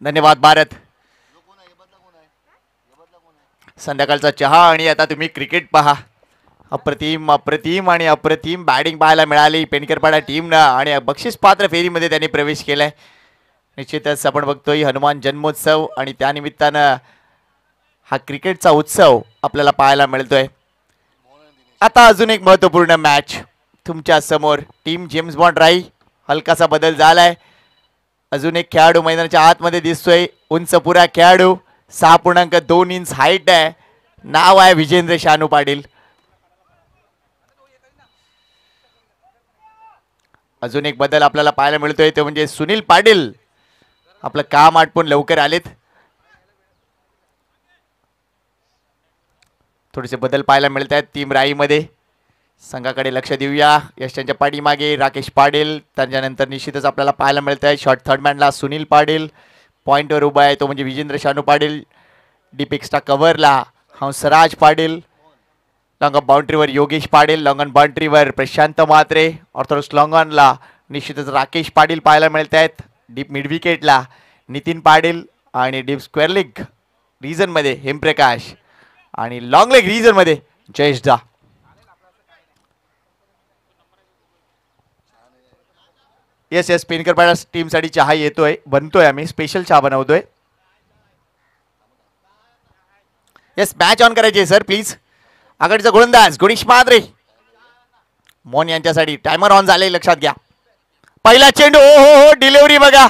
धन्यवाद भारत. संध्याकाळचा चहा आणि आता तुम्ही क्रिकेट पहा. अप्रतिम अप्रतिम आणि अप्रतिम बॅटिंग पाहायला मिळाली पेनकरपाडा टीमनं आणि बक्षीस पात्र फेरीमध्ये त्यांनी प्रवेश केलाय. निश्चितच आपण बघतोय हनुमान जन्मोत्सव आणि त्यानिमित्तानं हा क्रिकेटचा उत्सव आपल्याला पाहायला मिळतोय. आता अजून एक महत्त्वपूर्ण मॅच तुमच्या समोर. टीम जेम्स बॉन्ड राही हलकासा बदल झालाय. अजून एक खेळाडू मैदानाच्या आतमध्ये दिसतोय. उंच पुरा खेळाडू 6.2 इंच हाईट आहे. नाव आहे विजेंद्र शानू पाटील. अजून एक बदल आपल्याला पाहायला मिळतोय ते म्हणजे सुनील पाटील आपलं काम आटपून लवकर आलेत. थोडेसे बदल पाहायला मिळत आहेत टीम राईमध्ये. संघाकडे लक्ष देऊया. यशांच्या पाठीमागे राकेश पाटील. त्याच्यानंतर निश्चितच आपल्याला पाहायला मिळत आहे शॉर्ट थर्डमॅनला सुनील पाटील. पॉइंटवर उभा आहे तो म्हणजे विजेंद्र शानू पाटील. डीप एक्स्ट्रा कव्हरला हंसराज पाटील. लॉंग ऑन बाउंड्रीवर योगेश पाटील. लॉंग ऑन बाउंड्रीवर प्रशांत म्हात्रे. ऑर्थोडॉक्स लॉंग ऑनला निश्चितच राकेश पाटील पाहायला मिळत आहेत. डीप मिड विकेटला नितीन पाटील आणि डीप स्क्वेअर लेग रिजनमध्ये हेमप्रकाश आणि लॉंग लेग रिजनमध्ये जयेश झा. येस येस पेनकरपाडा टीमसाठी चहा येतोय बनतोय. आम्ही स्पेशल चहा बनवतोय. येस मॅच ऑन करायची आहे सर प्लीज. आघाडीचा गोलंदाज गुणेश म्हात्रे मोहन यांच्यासाठी टायमर ऑन झाले लक्षात घ्या. पहिला चेंडू ओ हो हो डिलिव्हरी बघा.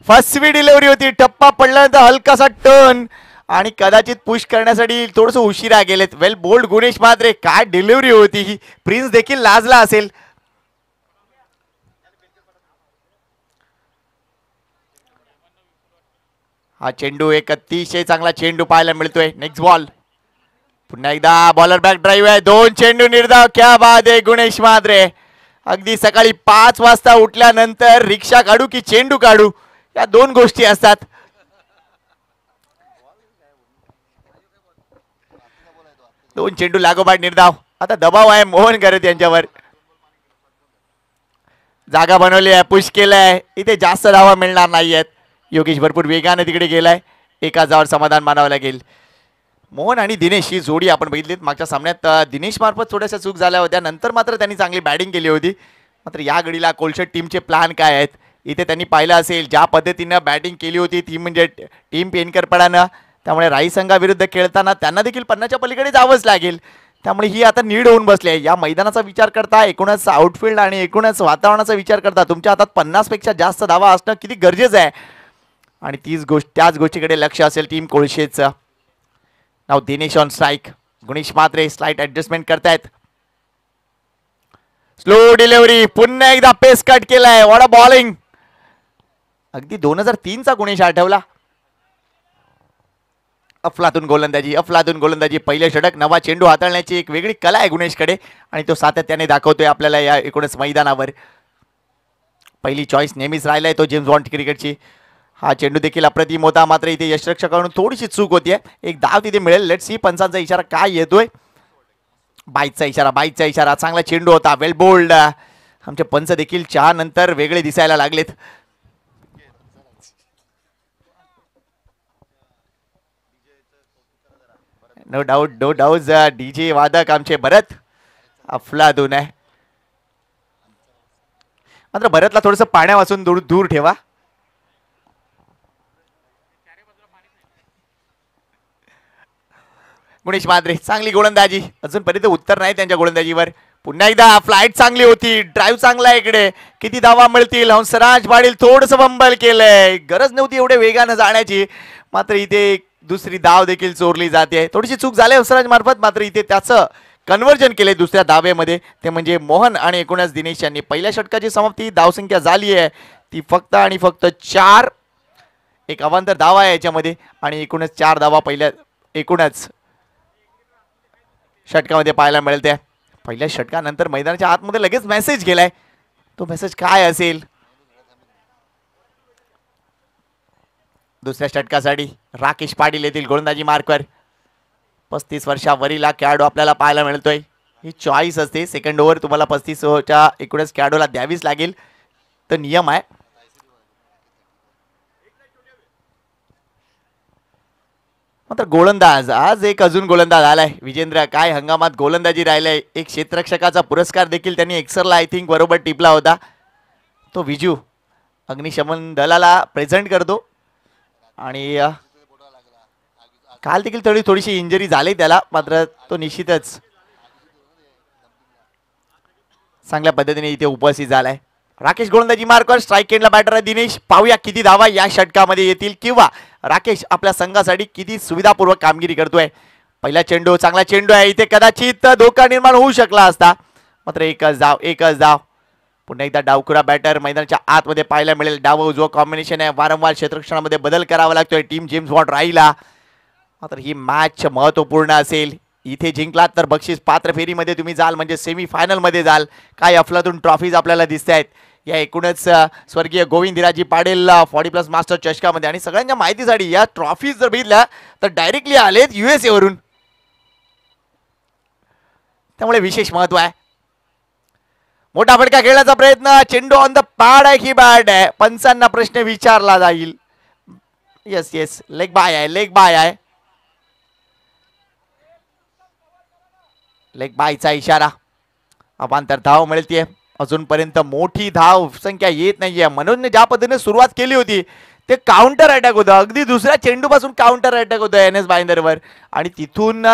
फसवी डिलिव्हरी होती. टप्पा पडल्यानंतर हलकासा टर्न आणि कदाचित पुश करण्यासाठी थोडंसं उशिरा गेलेत. वेल बोल्ड गुणेश म्हात्रे. काय डिलिव्हरी होती ही. प्रिन्स देखील लाजला असेल. हा चेंडू एक अतिशय चांगला चेंडू पाहायला मिळतोय. नेक्स्ट बॉल पुन्हा एकदा बॉलर बॅक ड्राईव्ह आहे. 2 चेंडू निर्धाव. क्या बात आहे गुणेश म्हात्रे. अगदी सकाळी 5 वाजता उठल्यानंतर रिक्षा काढू की चेंडू काढू या 2 गोष्टी असतात. दोन चेंडू लागोपाठ निर्धाव. आता दबाव आहे मोहन करत यांच्यावर. जागा बनवली आहे पुश केलाय. इथे जास्त धावा मिळणार नाहीयेत. योगेश भरपूर वेगाने तिकडे गेलाय. एका जावर समाधान मानावं लागेल. मोहन आणि दिनेश ही जोडी आपण बघितलीत मागच्या सामन्यात. दिनेश मार्फत थोड्याशा चूक झाल्या होत्या. नंतर मात्र त्यांनी चांगली बॅटिंग केली होती. मात्र या घडीला कोलशेट टीमचे प्लॅन काय आहेत इथे त्यांनी पाहिलं असेल. ज्या पद्धतीनं बॅटिंग केली होती ती म्हणजे टीम पेनकरपाडानं. त्यामुळे राई संघाविरुद्ध खेळताना त्यांना देखील 50च्या पलीकडे जावंच लागेल. त्यामुळे ही आता नीड होऊन बसली आहे. या मैदानाचा विचार करता एकूणच आउटफील्ड आणि एकूणच वातावरणाचा विचार करता तुमच्या हातात 50 पेक्षा जास्त धावा असणं किती गरजेचं आहे. आणि त्याच गोष्टीकडे लक्ष असेल टीम कोळशेचं. नाव Dinesh on strike. Gunesh Mhatre slight adjustment करतायत. Slow delivery. पुन्हा एकदा पेस कट केलाय. What a bowling. अगदी 2003चा गुणेश आठवला. अफलातून गोलंदाजी अफलातून गोलंदाजी. पहिले षटक. नवा चेंडू हाताळण्याची एक वेगळी कला आहे गुणेशकडे आणि तो सातत्याने दाखवतोय आपल्याला या एकूणच मैदानावर. पहिली चॉईस नेहमीच राहिलाय तो जेम्स बॉन्ड क्रिकेटची. हा चेंडू देखील अप्रतिम होता. मात्र इथे यशरक्षकाकडून थोडीशी चूक होतीये. एक धाव तिथे मिळेल. लेट्स सी पंचांचा इशारा काय येतोय. बाईचा इशारा. चांगला चेंडू होता. वेल बोल्ड. आमचे पंच देखील चहा नंतर वेगळे दिसायला लागलेत. नो डाऊट डीजे वादक आमचे भरत अफलातून आहे. मात्र भरतला थोडस पाण्यापासून दूर ठेवा. गुणेश म्हात्रे चांगली गोलंदाजी. अजूनपर्यंत उत्तर नाही त्यांच्या गोलंदाजीवर. पुन्हा एकदा फ्लाईट चांगली होती. ड्राईव्ह चांगला आहे इकडे. किती धावा मिळतील. हंसराज पाटील थोडंसं बंबल केलंय. गरज नव्हती एवढे वेगानं जाण्याची. मात्र इथे दुसरी धाव देखील चोरली जाते. थोडीशी चूक झाली हंसराज मार्फत. मात्र इथे त्याचं कन्व्हर्जन केले दुसऱ्या धावेमध्ये. ते म्हणजे मोहन आणि एकूणच दिनेश यांनी. पहिल्या षटकाची समाप्ती धावसंख्या झाली आहे ती फक्त आणि फक्त 4. एक अवांतर धावा आहे याच्यामध्ये आणि एकूणच 4 धावा पहिल्या एकूणच षटकामध्ये पाहायला मिळते. पहिल्या षटकानंतर मैदानाच्या आतमध्ये लगेच मेसेज गेलाय. तो मेसेज काय असेल. दुसऱ्या षटकासाठी राकेश पाटील येथील गोलंदाजी मार्कवर. 35 वर्षावरील खेळाडू आपल्याला पाहायला मिळतोय. ही चॉईस असते. सेकंड ओव्हर तुम्हाला 35च्या एकूणच खेळाडूला द्यावीच लागेल. तर नियम आहे. मात्र गोलंदाज आज एक अजून गोलंदाज आलाय विजेंद्र, काय हंगामात गोलंदाजी राहिलाय. एक क्षेत्ररक्षकाचा पुरस्कार देखील त्यांनी एक्सरला आय थिंक बरोबर टिपला होता. तो विजू अग्निशमन दलाला प्रेझेंट करतो. आणि काल देखील थोडीशी इंजरी झाली त्याला, मात्र तो निश्चितच चांगल्या पद्धतीने इथे उपस्थित झालाय. राकेश गोलंदाजी मार्कवर, स्ट्राईक एंडला बॅटर आहे दिनेश. पाहूया किती धावा या षटकामध्ये येतील किंवा राकेश आपल्या संघासाठी किती सुविधापूर्वक कामगिरी करतोय. पहिला चेंडू, चांगला चेंडू आहे. इथे कदाचित धोका निर्माण होऊ शकला असता, मात्र एकच धाव. पुन्हा एकदा डावखुरा बॅटर मैदानाच्या आतमध्ये पाहायला मिळेल. डाव उजवा कॉम्बिनेशन आहे. वारंवार क्षेत्ररक्षणामध्ये बदल करावा लागतोय. टीम जेम्स बॉन्ड राहिला, मात्र ही मॅच महत्त्वपूर्ण असेल. इथे जिंकलात तर बक्षीस पात्र फेरीमध्ये तुम्ही जाल, म्हणजे सेमीफायनलमध्ये जाल. काय अफलातून ट्रॉफीज आपल्याला दिसत आहेत या एकूणच स्वर्गीय गोविंदराजी पाटील 40+ मास्टर चषकामध्ये. आणि सगळ्यांच्या माहितीसाठी या ट्रॉफीज जर बघितल्या तर डायरेक्टली आलेत USA वरून, त्यामुळे विशेष महत्व आहे. मोठा फटका खेळण्याचा प्रयत्न, चेंडू ऑन द पॅड आहे की बॅट आहे, पंचांना प्रश्न विचारला जाईल. येस लेग बाय आहे. लेग बायचा इशारा. अवांतर धाव मिळते. अजूनपर्यंत मोठी धाव संख्या येत नाहीये. मनोजने ज्या पद्धतीने सुरुवात केली होती ते काउंटर अटॅक होतं. अगदी दुसऱ्या चेंडूपासून काउंटर अटॅक होतं NS भाईंदरवर, आणि तिथून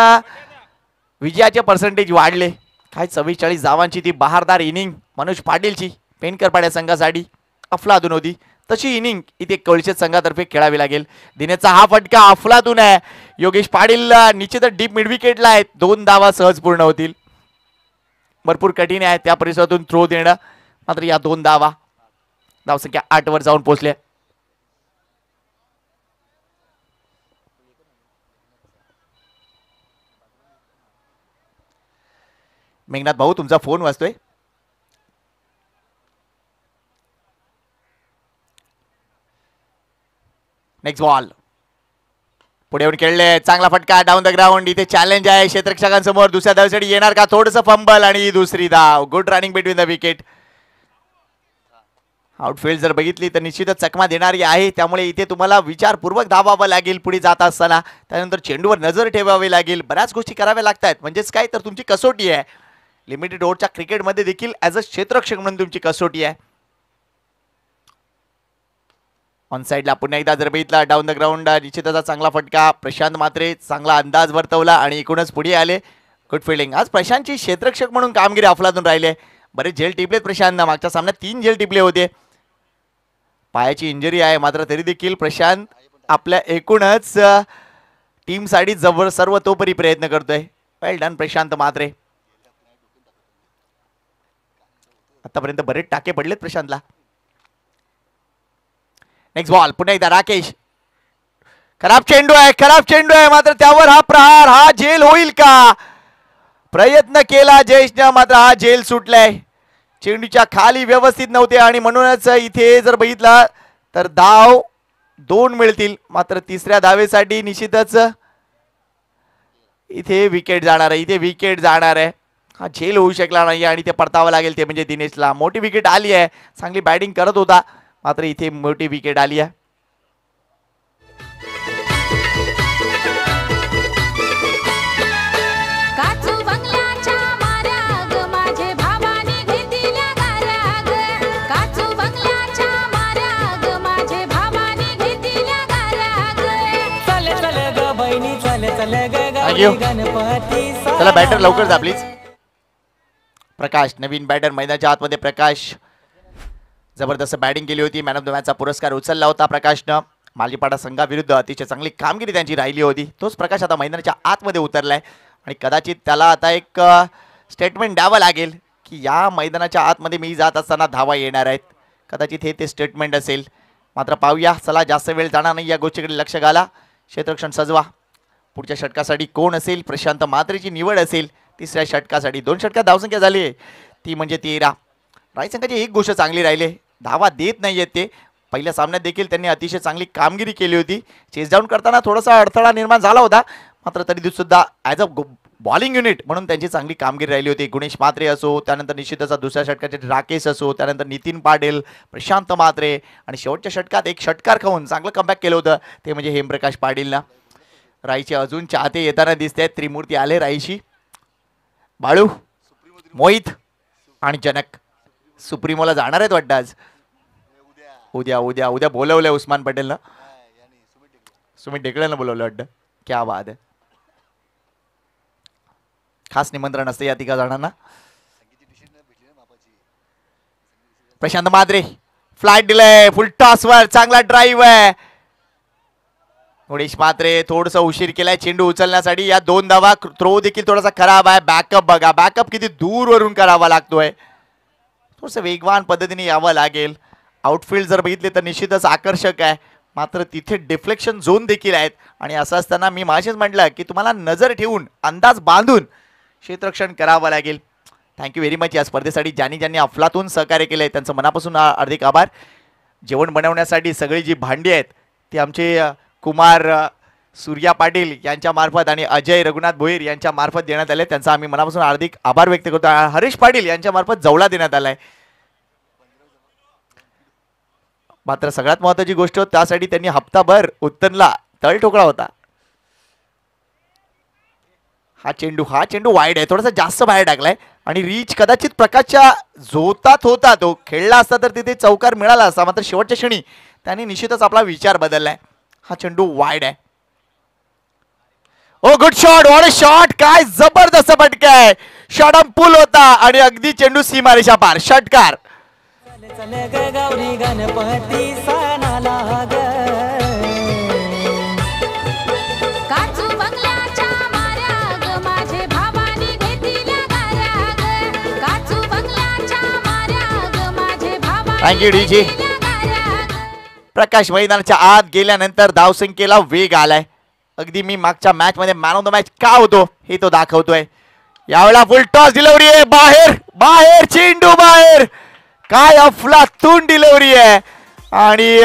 विजयाचे पर्सेंटेज वाढले. काय 44 धावांची ती बहारदार इनिंग मनोज पाटीलची पेनकरपाड्या संघासाठी अफलातून होती. तशी इनिंग इथे कळशेत संघातर्फे खेळावी लागेल. दिनेशचा हा फटका अफलातून आहे. योगेश पाटील निश्चितच डीप मिड विकेटला आहेत. 2 धावा सहज पूर्ण होतील. भरपूर कठीण आहे त्या परिसरातून थ्रो देणं, मात्र या 2 धावा धावसंख्या 8 वर जाऊन पोहोचल्या. मेघनाथ भाऊ तुमचा फोन वाजतोय. नेक्स्ट बॉल पुढे येऊन खेळले. चांगला फटका डाऊन द ग्राउंड. इथे चॅलेंज आहे क्षेत्ररक्षकांसमोर. दुसऱ्या धावेसाठी येणार का? थोडंसं फंबल आणि दुसरी धाव. Good running between the wicket. Outfield जर बघितली तर निश्चितच चकमा देणारी आहे, त्यामुळे इथे तुम्हाला विचारपूर्वक धावावं लागेल पुढे जात असताना. त्यानंतर चेंडूवर नजर ठेवावी लागेल. बऱ्याच गोष्टी कराव्या लागतात. म्हणजेच काय तर तुमची कसोटी आहे. लिमिटेड ओव्हरच्या क्रिकेटमध्ये देखील ॲज अ क्षेत्ररक्षक म्हणून तुमची कसोटी आहे. ऑन साईडला पुन्हा एकदा जर बघितला डाऊन द ग्राउंड निश्चितच चांगला फटका. प्रशांत मात्रे चांगला अंदाज वर्तवला आणि एकूणच पुढे आले. Good fielding. आज प्रशांतची क्षेत्ररक्षक म्हणून कामगिरी अफलातून राहिले. बरेच झेल टिपलेत प्रशांतनं. मागच्या सामन्यात 3 झेल टिपले होते. पायाची इंजरी आहे, मात्र तरी देखील प्रशांत आपल्या एकूणच टीमसाठी सर्वतोपरी प्रयत्न करतोय. वेल डन प्रशांत मात्रे. आतापर्यंत बरेच टाके पडलेत प्रशांतला. नेक्स्ट बॉल पुन्हा एकदा राकेश. खराब चेंडू आहे मात्र त्यावर हा प्रहार. हा झेल होईल का? प्रयत्न केला जयेशने, मात्र हा झेल सुटलाय. चेंडूच्या खाली व्यवस्थित नव्हते आणि म्हणूनच इथे जर बघितला तर धाव 2 मिळतील. मात्र तिसऱ्या धावेसाठी निश्चितच इथे विकेट जाणार आहे. हा झेल होऊ शकला नाही आणि ते परतावं लागेल. ते म्हणजे दिनेशला. मोठी विकेट आली आहे. चांगली बॅटिंग करत होता, मात्र इथे मोठी विकेट आली आहे. चला बॅटर लवकर जा प्लीज. प्रकाश नवीन बॅटर मैदानाच्या आतमध्ये. प्रकाश जबरदस्त बॅटिंग केली होती. मॅन ऑफ द मॅचचा पुरस्कार उचलला होता प्रकाशनं. मालजीपाडा संघाविरुद्ध अतिशय चांगली कामगिरी त्यांची राहिली होती. तोच प्रकाश आता मैदानाच्या आतमध्ये उतरलाय आणि कदाचित त्याला आता एक स्टेटमेंट द्यावं लागेल की या मैदानाच्या आतमध्ये मी जात असताना धावा येणार आहेत. कदाचित हे ते स्टेटमेंट असेल. मात्र पाहूया. चला जास्त वेळ जाणार नाही, या गोष्टीकडे लक्ष घाला. क्षेत्ररक्षण सजवा. पुढच्या षटकासाठी कोण असेल? प्रशांत मात्रेची निवड असेल. तिसऱ्या षटकासाठी 2 षटकात धावसंख्या झाली आहे ती म्हणजे 13. राईट संघाची एक गोष्ट चांगली राहिली, धावा देत नाहीयेत ते. पहिल्या सामन्यात देखील त्यांनी अतिशय चांगली कामगिरी केली होती. चेस डाऊन करताना थोडासा अडथळा निर्माण झाला होता, मात्र तरी सुद्धा ॲज अ बॉलिंग युनिट म्हणून त्यांची चांगली कामगिरी राहिली होती. गुणेश मात्रे असो, त्यानंतर निश्चितच दुसऱ्या षटकाचे राकेश असो, त्यानंतर नितीन पाटील, प्रशांत मात्रे आणि शेवटच्या षटकात एक षटकार खाऊन चांगलं कमबॅक केलं होतं ते म्हणजे हेमप्रकाश पाटीलनं. राईचे अजून चाहते येताना दिसत आहेत. त्रिमूर्ती आले राईशी. बाळू, मोहित आणि जनक सुप्रीमोला जाणार आहेत वाटतं आज. उद्या उद्या उद्या बोलवलंय उस्मान पटेलनं. सुमित ढेकळेनं बोलवलं वाटतं. क्या बात आहे. खास निमंत्रण असते या तिघा जणांना. प्रशांत माद्रे फ्लाइट दिलंय फुल टॉसवर. चांगला ड्राईव्ह आहे. उडेश मात्रे थोडस उशीर केलाय चेंडू उचलण्यासाठी. या 2 धावा. थ्रो देखील थोडासा खराब आहे. बॅकअप बघा, बॅकअप किती दूरवरून करावा लागतोय. थोडस वेगवान पद्धतीने यावं लागेल. आउटफील्ड जर बघितले तर निश्चितच आकर्षक आहे, मात्र तिथे डिफ्लेक्शन झोन देखील आहेत. आणि असं असताना मी मागेच म्हटलं की तुम्हाला नजर ठेवून अंदाज बांधून क्षेत्ररक्षण करावं लागेल. थँक्यू व्हेरी मच या स्पर्धेसाठी ज्यांनी अफलातून सहकार्य केले त्यांचं मनापासून हार्दिक आभार. जेवण बनवण्यासाठी सगळी जी भांडी आहेत ती आमचे कुमार सूर्या पाटील यांच्या मार्फत आणि अजय रघुनाथ भोईर यांच्या मार्फत देण्यात आले. त्यांचा आम्ही मनापासून हार्दिक आभार व्यक्त करतो. हरीश पाटील यांच्या मार्फत जवळा देण्यात आलाय. मात्र सगळ्यात महत्त्वाची गोष्ट त्यासाठी त्यांनी हप्ताभर उत्तनला तळ ठोकळा होता. हा चेंडू वाईड आहे. थोडासा जास्त बाहेर टाकलाय आणि रीच कदाचित प्रकाशच्या झोतात होता. तो खेळला असता तर तिथे चौकार मिळाला असता, मात्र शेवटच्या क्षणी त्यांनी निश्चितच आपला विचार बदललाय. हा चेंडू वाईड आहे. Oh good shot, what a shot. काय जबरदस्त फटका आहे. शॉटम पुल होता आणि अगदी चेंडू सीमारेषा पार. षटकार. गौरी गणपती सणाला काचू बंगल्याच्या माऱ्या ग माझे भावानी घेतल्या गाऱ्या ग. काचू बंगल्याच्या माऱ्या ग माझे भावानी थँक्यू डीजी. प्रकाश मैदानाच्या आत गेल्यानंतर धावसंख्येला वेग आलाय. अगदी मी मागच्या मॅच मध्ये मॅन ऑफ द मॅच का होतो हे तो दाखवतोय. यावेळेला फुल टॉस डिलिव्हरी आहे. बाहेर बाहेर चेंडू बाहेर. काय अफलातून डिलिव्हरी आहे आणि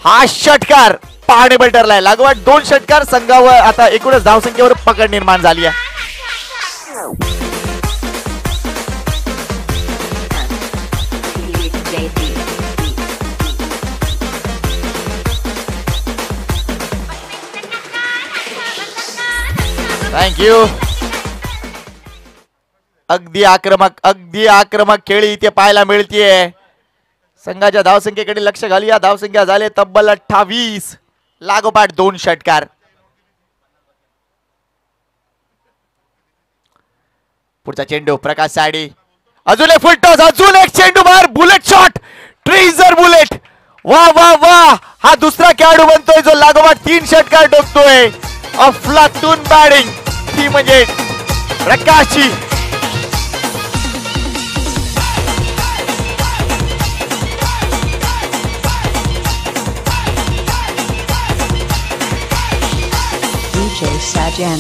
हा षटकार पाहणेबल ठरलाय. लागोपाठ 2 षटकार संघावर आता एकूणच धावसंख्येवर पकड निर्माण झाली आहे. थँक्यू. अगदी आक्रमक खेळी इथे पाहायला मिळतीये. संघाच्या धावसंख्येकडे लक्ष घालूया. धावसंख्या झाले तब्बल 28. लागोपाठ 2 षटकार. पुढचा चेंडू प्रकाश साडी. अजून एक फुल टॉस. अजून एक चेंडू बाहेर. Bullet shot. Treasurer bullet. वा वा वा. हा दुसरा खेळाडू बनतोय जो लागोपाठ 3 षटकार टोकतोय. अफलातून बॅटिंग ती म्हणजे प्रकाशची. साजन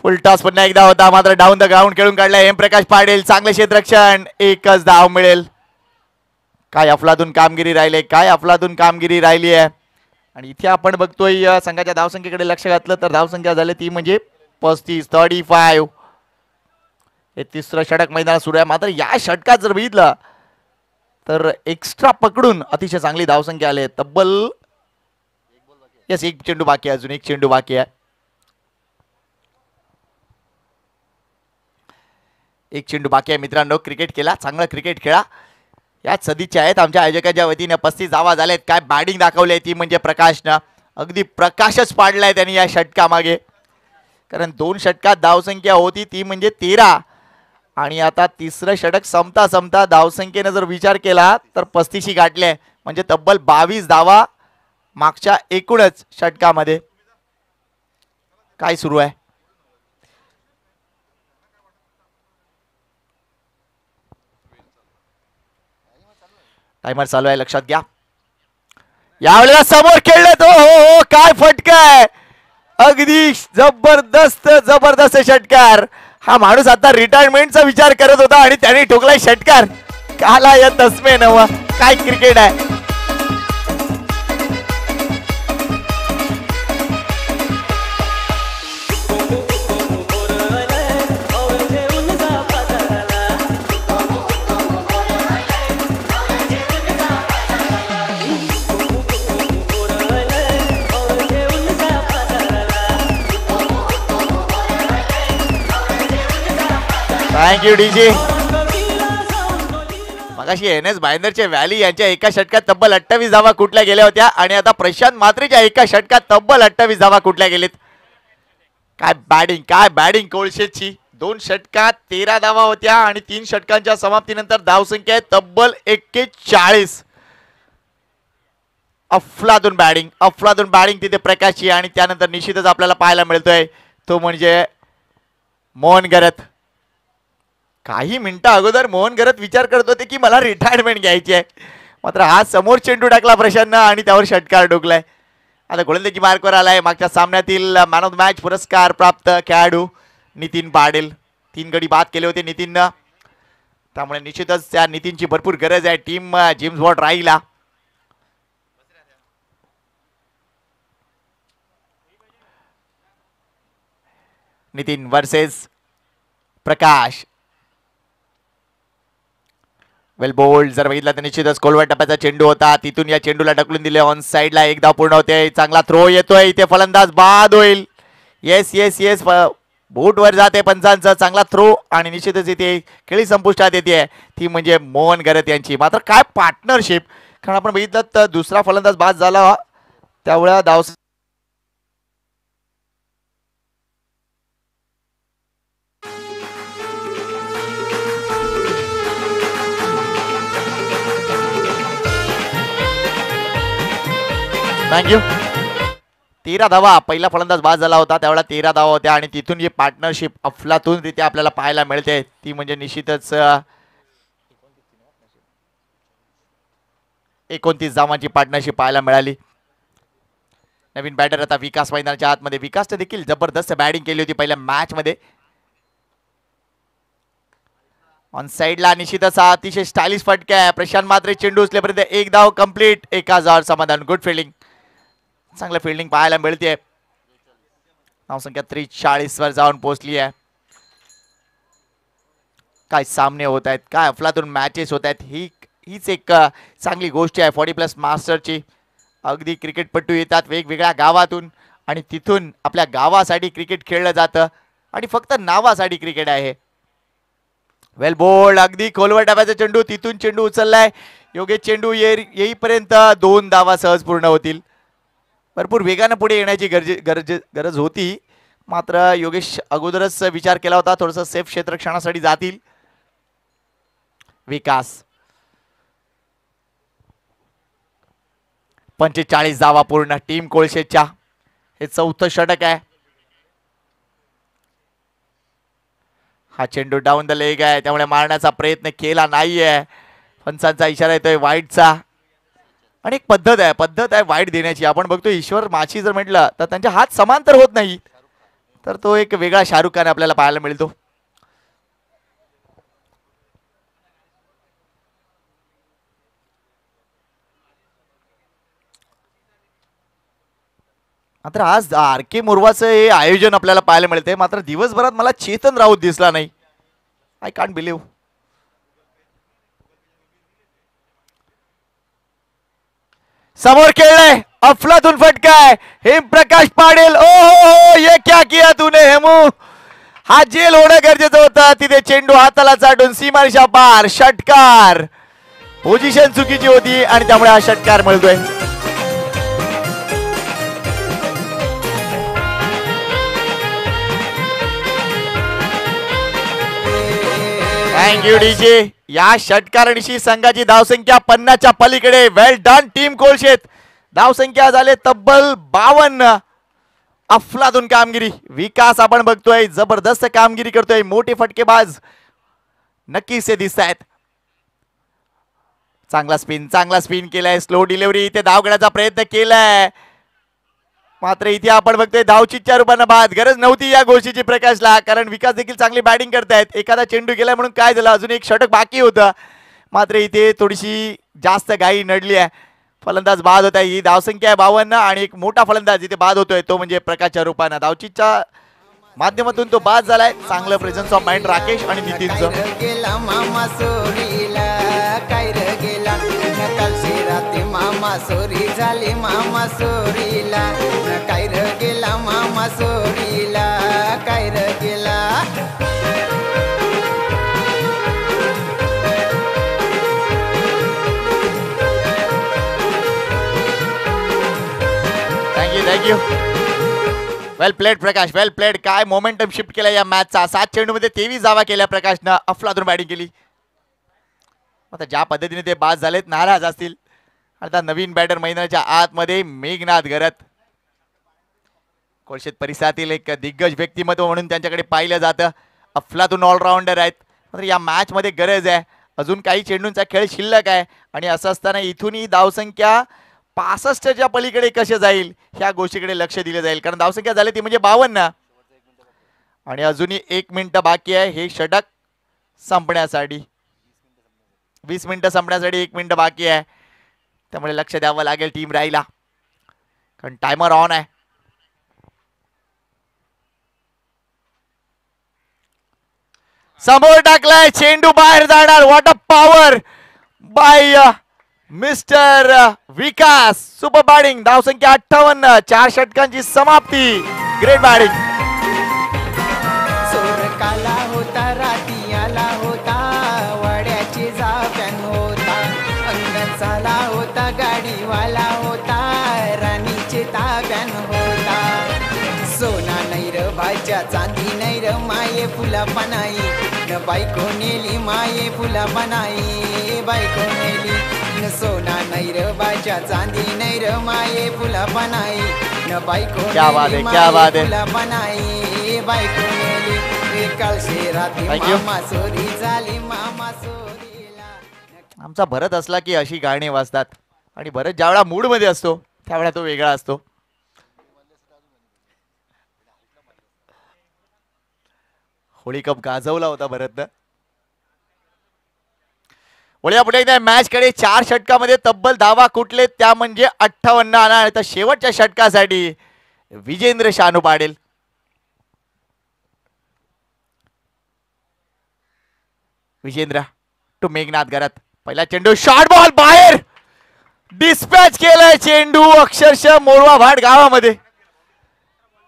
फुल टॉस पुन्हा एकदा होता, मात्र डाऊन द ग्राउंड खेळून काढलाय एम प्रकाश पाटील. चांगले क्षेत्ररक्षण. 1च धाव मिळेल. काय अफलातून कामगिरी राहिली आहे. आणि इथे आपण बघतोय संघाच्या धावसंख्येकडे लक्ष घातलं तर धावसंख्या झाली ती म्हणजे 35. हे 3रं षटक मैदानात सुरू आहे. मात्र या षटकात जर बघितलं तर एक्स्ट्रा पकडून अतिशय चांगली धावसंख्या आली. तब्बल एक चेंडू बाकी आहे. अजून एक चेंडू बाकी आहे. एक चेंडू बाकी आहे. मित्रांनो, क्रिकेट खेळा, चांगला क्रिकेट खेळा. याच सदिच्छा आहेत आमच्या आयोजकाच्या वतीने. 35 धावा झालेत. काय बॅटिंग दाखवली ती म्हणजे प्रकाशनं. अगदी प्रकाशच पाडलाय त्यांनी या षटकामागे. कारण 2 षटकात धावसंख्या होती ती म्हणजे 13. आणि आता 3रं षटक संपता धावसंख्येने जर विचार केला तर 35 गाठले. म्हणजे तब्बल 22 धावा मागच्या एकूणच षटकामध्ये. काय सुरू आहे. टाइमर चालू आहे, लक्षात घ्या. यावेळेला समोर खेळले तो. हो काय फटका आहे. अगदी जबरदस्त षटकार. हा माणूस आता रिटायरमेंटचा विचार करत होता आणि त्याने ठोकलाय षटकार. काला या तस्मे नवा. काय क्रिकेट आहे. Thank you DJ. मगाशी एन एस भाईंदरचे व्हॅली यांच्या एका षटकात तब्बल 28 धावा कुठल्या गेल्या होत्या आणि आता प्रशांत म्हात्रेच्या एका षटकात तब्बल 28 धावा कुठल्या गेलेत. काय बॅटिंग कोळशेची. 2 षटकात 13 धावा होत्या आणि 3 षटकांच्या समाप्तीनंतर धावसंख्या आहे तब्बल 41. अफलातून बॅटिंग तिथे प्रकाशची आणि त्यानंतर निश्चितच आपल्याला पाहायला मिळतोय तो म्हणजे मोहन गरत. काही मिनिटं अगोदर मोहन गरत विचार करत होते की मला रिटायरमेंट घ्यायची आहे, मात्र हा समोर चेंडू टाकला प्रशांतनं आणि त्यावर षटकार डोकलाय. आता गोलंदाजी मार्कवर आलाय. मागच्या सामन्यातील मॅन ऑफ द मॅच पुरस्कार प्राप्त खेळाडू नितीन पाटील. 3 गडी बाद केले होते नितीननं, त्यामुळे निश्चितच त्या नितीनची भरपूर गरज आहे टीम जेम्स वॉर्ड राहीला. नितीन वर्सेस प्रकाश. वेल बोल्ड. जर बघितलं तर निश्चितच खोलवर टप्प्याचा चेंडू होता, तिथून या चेंडूला ढकलून दिले ऑन साइडला. एक धाव पूर्ण होते. चांगला थ्रो येतोय इथे, फलंदाज बाद होईल. येस बोट वर जाते पंचांचं. चांगला थ्रो आणि निश्चितच इथे खेळी संपुष्टात येते ती म्हणजे मोहन गरत यांची. मात्र काय पार्टनरशिप, कारण आपण बघितलं तर दुसरा फलंदाज बाद झाला त्यावेळा धाव थँक्यू. 13 धावा पहिला फलंदाज बाद झाला होता त्यावेळेला 13 धावा होत्या आणि तिथून जी पार्टनरशिप अफलातून रित्या आपल्याला पाहायला मिळते ती म्हणजे निश्चितच 29 धावांची पार्टनरशिप पाहायला मिळाली. नवीन बॅटर आता विकास मैदानाच्या आतमध्ये. विकासने देखील जबरदस्त बॅटिंग केली होती पहिल्या मॅच मध्ये. ऑन साइडला निश्चितच अतिशय स्टायलिश फटका आहे. प्रशांत म्हात्रे चेंडू उचलेपर्यंत 1 धाव कंप्लीट. 1,000 समाधान. Good fielding. चांगलं फिल्डिंग पाहायला मिळते. धावसंख्या 43 वर जाऊन पोहोचली आहे. काय सामने होत आहेत, काय अफलातून मॅचेस होत आहेत, हीच एक चांगली गोष्ट आहे 40+ मास्टरची. अगदी क्रिकेटपटू येतात वेगवेगळ्या गावातून आणि तिथून आपल्या गावासाठी क्रिकेट खेळलं जातं आणि फक्त नावासाठी क्रिकेट आहे. वेल बोल्ड. अगदी खोलवर डब्याचा चेंडू, तिथून चेंडू उचललाय. योग्य चेंडू येईपर्यंत 2 धावा सहज पूर्ण होतील. भरपूर वेगानं पुढे येण्याची गरज होती, मात्र योगेश अगोदरच विचार केला होता थोडंसं सेफ क्षेत्ररक्षणासाठी जातील. विकास. 45 धावा पूर्ण टीम कोळशेच्या. हे 4थं षटक आहे. हा चेंडू डाऊन द लेग आहे त्यामुळे मारण्याचा प्रयत्न केला नाहीये. पंचांचा इशारा येतोय वाईटचा. आणि एक पद्धत आहे वाईट देण्याची. आपण बघतो ईश्वर माची जर म्हटलं तर त्यांचे हात समांतर होत नाही, तर तो एक वेगळा शाहरुख खान आपल्याला पाहायला मिळतो. मात्र आज आर के मोरवाचं हे आयोजन आपल्याला पाहायला मिळते, मात्र दिवसभरात मला चेतन राऊत दिसला नाही. I can't believe. समोर खेळलाय अफलातून फटकाय. हेम प्रकाश पाटील. ओ ये क्या किया तूने हेमू. हा जेल होणं गरजेचं होतं. तिथे चेंडू हाताला चाटून सीमारेषा पार. षटकार. पोझिशन चुकीची होती आणि त्यामुळे हा षटकार मिळतोय. Thank you DJ. या षटकारानिशी संघाची धावसंख्या 50च्या पलीकडे. वेल डन टीम कोळशेत. धावसंख्या झाले तब्बल 52. अफलातून कामगिरी. विकास आपण बघतोय जबरदस्त कामगिरी करतोय. मोठे फटकेबाज नक्कीच ते दिसत आहेत. चांगला स्पिन केलाय. Slow delivery. इथे धाव घेण्याचा प्रयत्न केलाय, मात्र इथे आपण बघतोय धावचीच्या रूपानं बाद. गरज नव्हती या गोष्टीची प्रकाशला, कारण विकास देखील चांगली बॅटिंग करतायत. एखादा चेंडू गेला म्हणून काय झालं, अजून एक षटक बाकी होतं, मात्र इथे थोडीशी जास्त घाई नडली आहे. फलंदाज बाद होत आहे. ही धावसंख्या आहे 52 आणि एक मोठा फलंदाज इथे बाद होतोय तो म्हणजे प्रकाशच्या रूपानं. धावचीच्या माध्यमातून तो बाद झालाय. चांगलं प्रेझेन्स ऑफ माइंड राकेश आणि नितीनचं. मामा सोरी झाली मामा सोरीला. काय र गेला मामा सोरीला. काय र गेला. थँक्यू. वेल प्लेड प्रकाश, वेल प्लेड. काय मोमेंटम शिफ्ट केला या मॅचचा. 7 चेंडूमध्ये 23 धावा केल्या प्रकाशनं. अफलातून बॅटिंग केली. आता ज्या पद्धतीने ते बाद झालेत, नाराज असतील. आता नवीन बॅटर मैदानाच्या आतमध्ये मेघनाथ घरत. कोळशेत परिसरातील एक दिग्गज व्यक्तिमत्व म्हणून त्यांच्याकडे पाहिलं जातं. अफलातून ऑलराऊंडर आहेत. मात्र या मॅच मध्ये गरज आहे. अजून काही चेंडूंचा खेळ शिल्लक आहे आणि असं असताना इथूनही धावसंख्या 65च्या पलीकडे कसे जाईल ह्या गोष्टीकडे लक्ष दिले जाईल. कारण धावसंख्या झाली ती म्हणजे 52 आणि अजूनही 1 मिनिट बाकी आहे हे षटक संपण्यासाठी. 20 मिनिटं संपण्यासाठी 1 मिनिट बाकी आहे. त्यामुळे लक्ष द्यावं लागेल टीम राहिला कारण टायमर ऑन आहे. समोर टाकलाय चेंडू बाहेर जाणार. What a power bye mister Vikas. Super batting. धावसंख्या 58. 4 षटकांची समाप्ती. Great batting. सोर काला होता राती आला होता वड्याची जाफ्यान होता अंगण चाला होता गाडीवाला होता राणीचे ताब्यान होता सोना नैर भाज्या चांदी नैर माये फुला बनाई न बायको नेली माये फुला बनाई बायको नेली न सोना नैर भाज्या चांदी नैर माये फुला बनाई न बायको क्या बात है, क्या बात है. फुला बनाई बायको नेली कालशे राती Thank you. मामा सोरी झाली मामा सोरीला. आमचा भरत असला की अशी गाणी वाजतात आणि भरत ज्यावेळा मूड मध्ये असतो त्यावेळा तो वेगळा असतो. होळी कप गाजवला होता भरतनं. वळ्या पुढे एकदा मॅच कडे 4 षटकामध्ये तब्बल धावा कुठले त्या म्हणजे 58 आणा. तर शेवटच्या षटकासाठी विजेंद्र शानू पाडेल. विजेंद्र टू मेघनाथ घरात. पहिला चेंडू शॉर्ट बॉल बाहेर. डिस्पॅच केलाय चेंडू अक्षरशः मोरवा भाट गावामध्ये.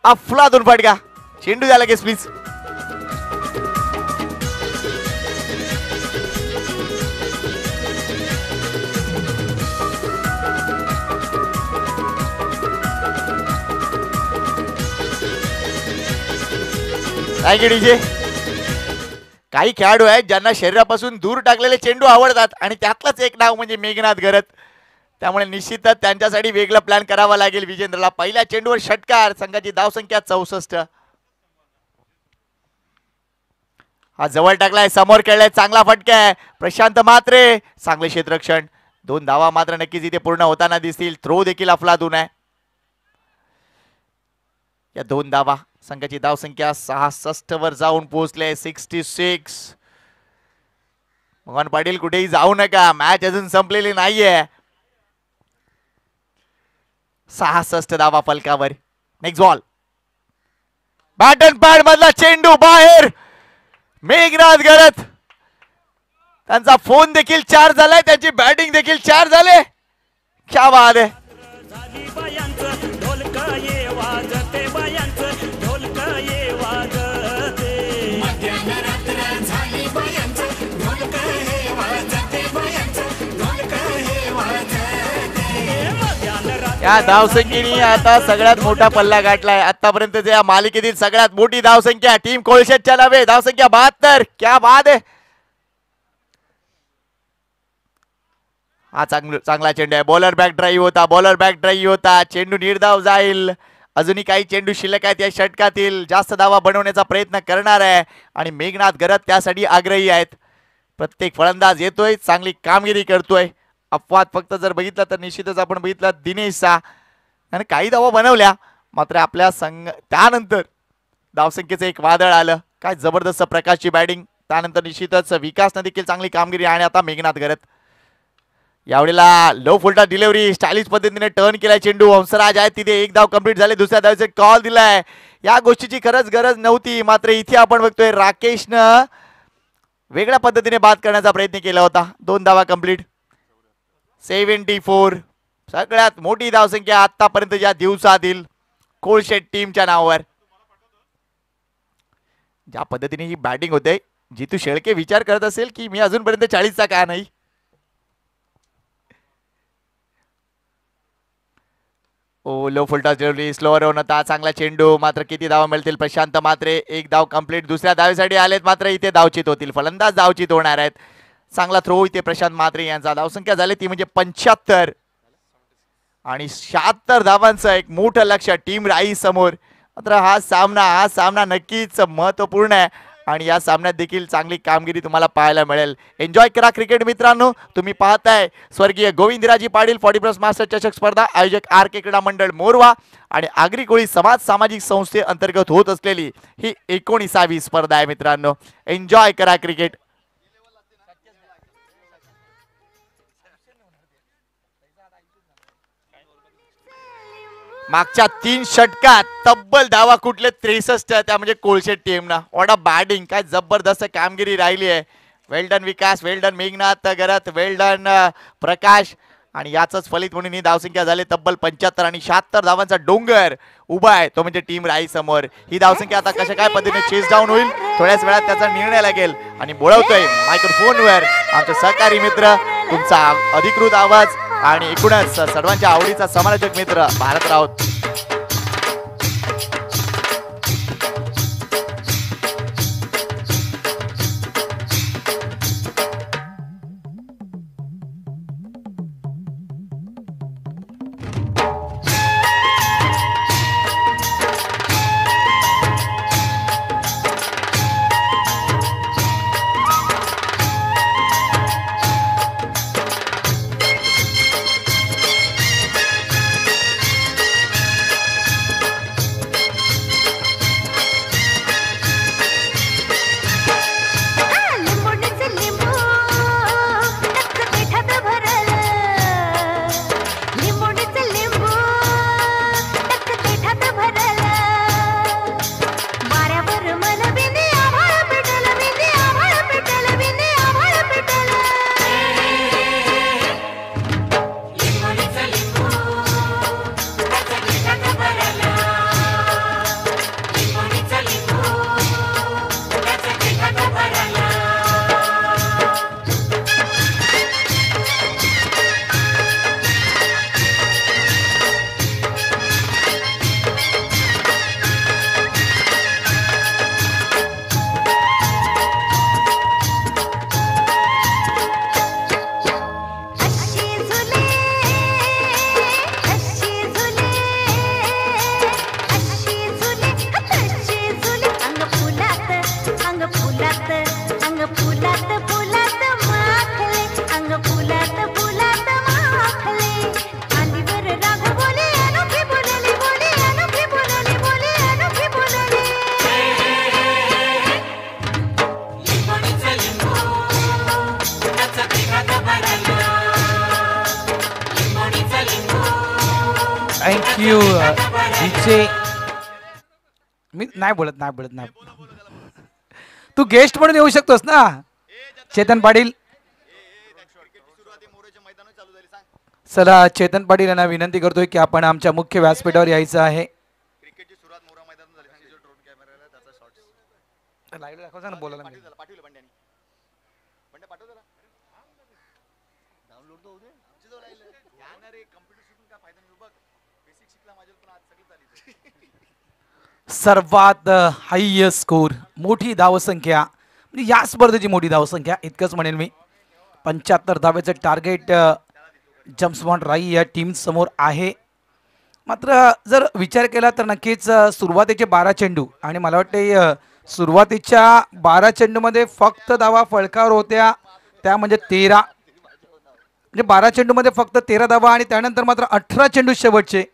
अफलातून फटका. चेंडू झाला की प्लीज. Thank you DJ. काही खेळाडू आहेत ज्यांना शरीरापासून दूर टाकलेले चेंडू आवडतात आणि त्यातलंच एक नाव म्हणजे मेघनाथ घरत. त्यामुळे निश्चितच त्यांच्यासाठी वेगळं प्लॅन करावा लागेल विजेंद्रला. पहिल्या चेंडूवर षटकार. संघाची धावसंख्या 64. हा जवळ टाकलाय. समोर खेळलाय. चांगला फटका आहे. प्रशांत मात्रे चांगले क्षेत्ररक्षण. 2 धावा मात्र नक्कीच इथे पूर्ण होताना दिसतील. थ्रो देखील अफलातून आहे. या 2 धावा संघाची धावसंख्या 66 वर जाऊन पोहोचले. 66. मोहन पाटील कुठेही जाऊ नका. मॅच अजून संपलेली नाहीये. 66 धावा फलकावर. Next ball. Bat and pad मधला चेंडू बाहेर. मेघनाथ घरत. त्यांचा फोन देखील चार्ज झालाय. त्यांची बॅटिंग देखील चार्ज झाले. क्या बात आहे. झाली बायांचं ढोलक ये वाजते बायांचं ढोलक ये वाजते मध्याह्न रात्र झाली बायांचं ढोलक हे वाजते बायांचं ढोलक हे वाजते मध्याह्न रात्र. या धावसंख्येने आता सगळ्यात मोठा पल्ला गाठलाय. आतापर्यंत या मालिकेतील सगळ्यात मोठी धावसंख्या टीम कोळशेतच्या नावे. धावसंख्या 72. क्या बात आहे. हा चांगला चेंडू आहे. बॉलर बॅक ड्राईव्ह होता. बॉलर बॅक ड्राईव्ह होता. चेंडू निर्धाव जाईल. अजूनही काही चेंडू शिल्लक आहेत या षटकातील. जास्त धावा बनवण्याचा प्रयत्न करणार आहे आणि मेघनाथ घरत त्यासाठी आग्रही आहेत. प्रत्येक फलंदाज येतोय. चांगली कामगिरी करतोय. अपवाद फक्त जर बघितला तर निश्चितच आपण बघितलं दिनेशचा आणि काही धावा बनवल्या मात्र आपल्या संघ त्यानंतर धावसंख्येचं एक वादळ आलं. काय जबरदस्त प्रकाशची बॅटिंग. त्यानंतर निश्चितच विकासनं देखील चांगली कामगिरी आणि आता मेघनाथ घरत. यावेळेला लो फुलटा डिलिव्हरी स्टायलिश पद्धतीने टर्न केलाय चेंडू. हंसराज आहे तिथे. 1 धाव कंप्लीट झाले. दुसऱ्या धावेचे कॉल दिलाय. या गोष्टीची खरंच गरज नव्हती मात्र इथे आपण बघतोय राकेशनं वेगळ्या पद्धतीने बाद करण्याचा प्रयत्न केला होता. 2 धावा कंप्लीट. 74. सगळ्यात मोठी धावसंख्या आतापर्यंतच्या दिवसातील कोळशेट टीमच्या नावावर. ज्या पद्धतीने ही बॅटिंग होते जितू शेळके विचार करत असेल की मी अजूनपर्यंत 40चा का नाही. लो फुलटॉस ठेवली, स्लोअर होता चांगला चेंडू, मात्र किती धावा मिळतील? प्रशांत मात्रे एक धाव कंप्लीट. दुसऱ्या धावेसाठी आलेत, मात्र इथे धावचित होतील. फलंदाज धावचित होणार आहेत. चांगला थ्रो इथे प्रशांत मात्रे यांचा. धावसंख्या झाली ती म्हणजे 75 आणि 76 धावांचं एक मोठं लक्ष टीम राई समोर. मात्र हा सामना नक्कीच महत्वपूर्ण आहे आणि या सामन्यात देखील चांगली कामगिरी तुम्हाला पाहायला मिळेल. एन्जॉय करा क्रिकेट मित्रांनो. तुम्ही पाहताय स्वर्गीय गोविंदराजी पाटील 40+ मास्टर चषक स्पर्धा, आयोजक RK क्रीडा मंडळ मोरवा आणि आगरी कोळी समाज सामाजिक संस्थे अंतर्गत होत असलेली ही 19वी स्पर्धा आहे मित्रांनो. एन्जॉय करा क्रिकेट. मागच्या 3 षटकात तब्बल धावा कुठले 63, त्या म्हणजे कोळशेट टीमना. वॉट अ बॅटिंग, काय जबरदस्त कामगिरी राहिली आहे. वेल डन विकास, वेल डन मेघनाथ गरत, वेल डन प्रकाश. आणि याच फलित म्हणून ही धावसंख्या झाली तब्बल 75 आणि 76 धावांचा डोंगर उभा आहे तो म्हणजे टीम राई समोर. ही धावसंख्या आता कशा काय पद्धतीने चेस डाऊन होईल थोड्याच वेळात त्याचा निर्णय लागेल. आणि बोलवतोय मायक्रोफोनवर आमचे सहकारी मित्र, तुमचा अधिकृत आवाज आणि एकूणच सर्वांच्या आवडीचा समालोचक मित्र भारत राऊत. Thank you DJ. मी नाही बोलत. तू गेस्ट म्हणून येऊ शकतोस ना चेतन पाटील. चला चेतन पाटील यांना विनंती करतोय की आपण आमच्या मुख्य व्यासपीठावर यायचं आहे. सर्वात हाय स्कोर, मोठी धावसंख्या म्हणजे या स्पर्धेची मोठी धावसंख्या इतकंच म्हणेन मी. 75 धावेचं टार्गेट जम्सबॉन्ड राई या टीम समोर आहे. मात्र जर विचार केला तर नक्कीच सुरुवातीचे 12 चेंडू आणि मला वाटते सुरुवातीच्या 12 चेंडूमध्ये फक्त धावा फळकावर होत्या त्या म्हणजे 13, म्हणजे 12 चेंडूमध्ये फक्त 13 धावा आणि त्यानंतर मात्र 18 चेंडू शेवटचे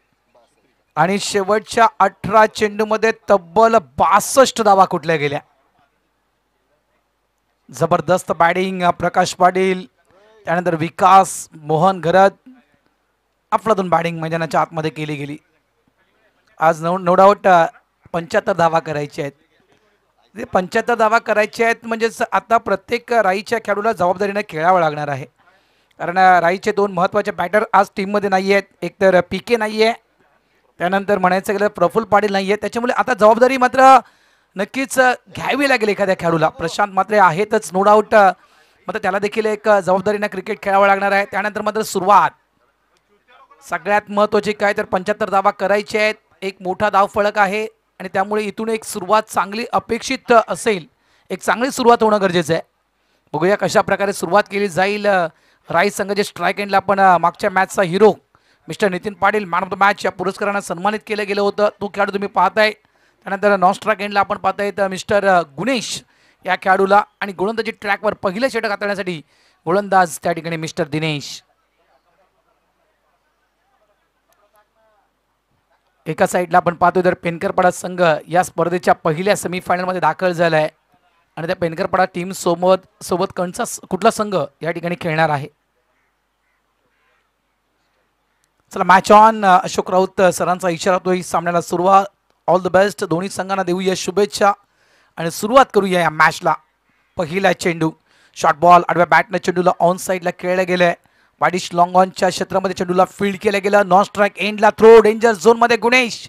आणि शेवटच्या 18 चेंडूमध्ये तब्बल 62 धावा कुठल्या गेल्या. जबरदस्त बॅटिंग प्रकाश पाटील, त्यानंतर विकास, मोहन घरत, अफलातून बॅटिंग मैदानाच्या आतमध्ये केली गेली. आज नो डाऊट 75 धावा करायच्या आहेत. 75 धावा करायच्या आहेत म्हणजे आता प्रत्येक राईच्या खेळाडूला जबाबदारीने खेळावं लागणार आहे. कारण राईचे 2 महत्त्वाचे बॅटर आज टीममध्ये नाही आहेत. एक तर PK नाही आहे, त्यानंतर म्हणायचं गेलं प्रफुल्ल पाटील नाही आहे. त्याच्यामुळे आता जबाबदारी मात्र नक्कीच घ्यावी लागेल एखाद्या खेळाडूला. प्रशांत मात्र आहेतच नो डाऊट, मात्र त्याला देखील एक जबाबदारीने क्रिकेट खेळावं लागणार आहे. त्यानंतर मात्र सुरुवात सगळ्यात महत्त्वाचे काय तर 75 धावा करायचे आहेत. एक मोठा धाव फलक आहे आणि त्यामुळे इथून एक सुरुवात चांगली अपेक्षित असेल. एक चांगली सुरुवात होणं गरजेचं आहे. बघूया कशा प्रकारे सुरुवात केली जाईल. राईस संघाचे स्ट्राईक एंडला आपण मागच्या मॅचचा hero mister Nitin Patil man of the match या पुरस्कारानं सन्मानित केलं गेलं होतं. तो खेळाडू तुम्ही पाहताय. त्यानंतर नॉन स्ट्राईक एंडला आपण पाहताय तर मिस्टर गुणेश या खेळाडूला आणि गोलंदाजी ट्रॅकवर पहिलं षटक हाताळण्यासाठी गोलंदाज त्या ठिकाणी मिस्टर दिनेश. एका साईडला आपण पाहतोय तर पेनकरपाडा संघ या स्पर्धेच्या पहिल्या सेमीफायनलमध्ये दाखल झाला आहे आणि त्या पेनकरपाडा टीम सोबत कंचा कुठला संघ या ठिकाणी खेळणार आहे. चला मॅच ऑन. अशोक राऊत सरांचा इशारा तो ही सामन्याला सुरुवात. All the best. दोन्ही संघांना देऊया शुभेच्छा आणि सुरुवात करूया या मॅचला. पहिला चेंडू शॉर्ट बॉल आडव्या बॅटनं चेंडूला ऑन साईडला खेळलं गेलंय. वाडिश लॉंग ऑनच्या क्षेत्रामध्ये चेंडूला फील्ड केलं गेलं. नॉन स्ट्राईक एंडला थ्रो डेंजर झोनमध्ये गुणेश.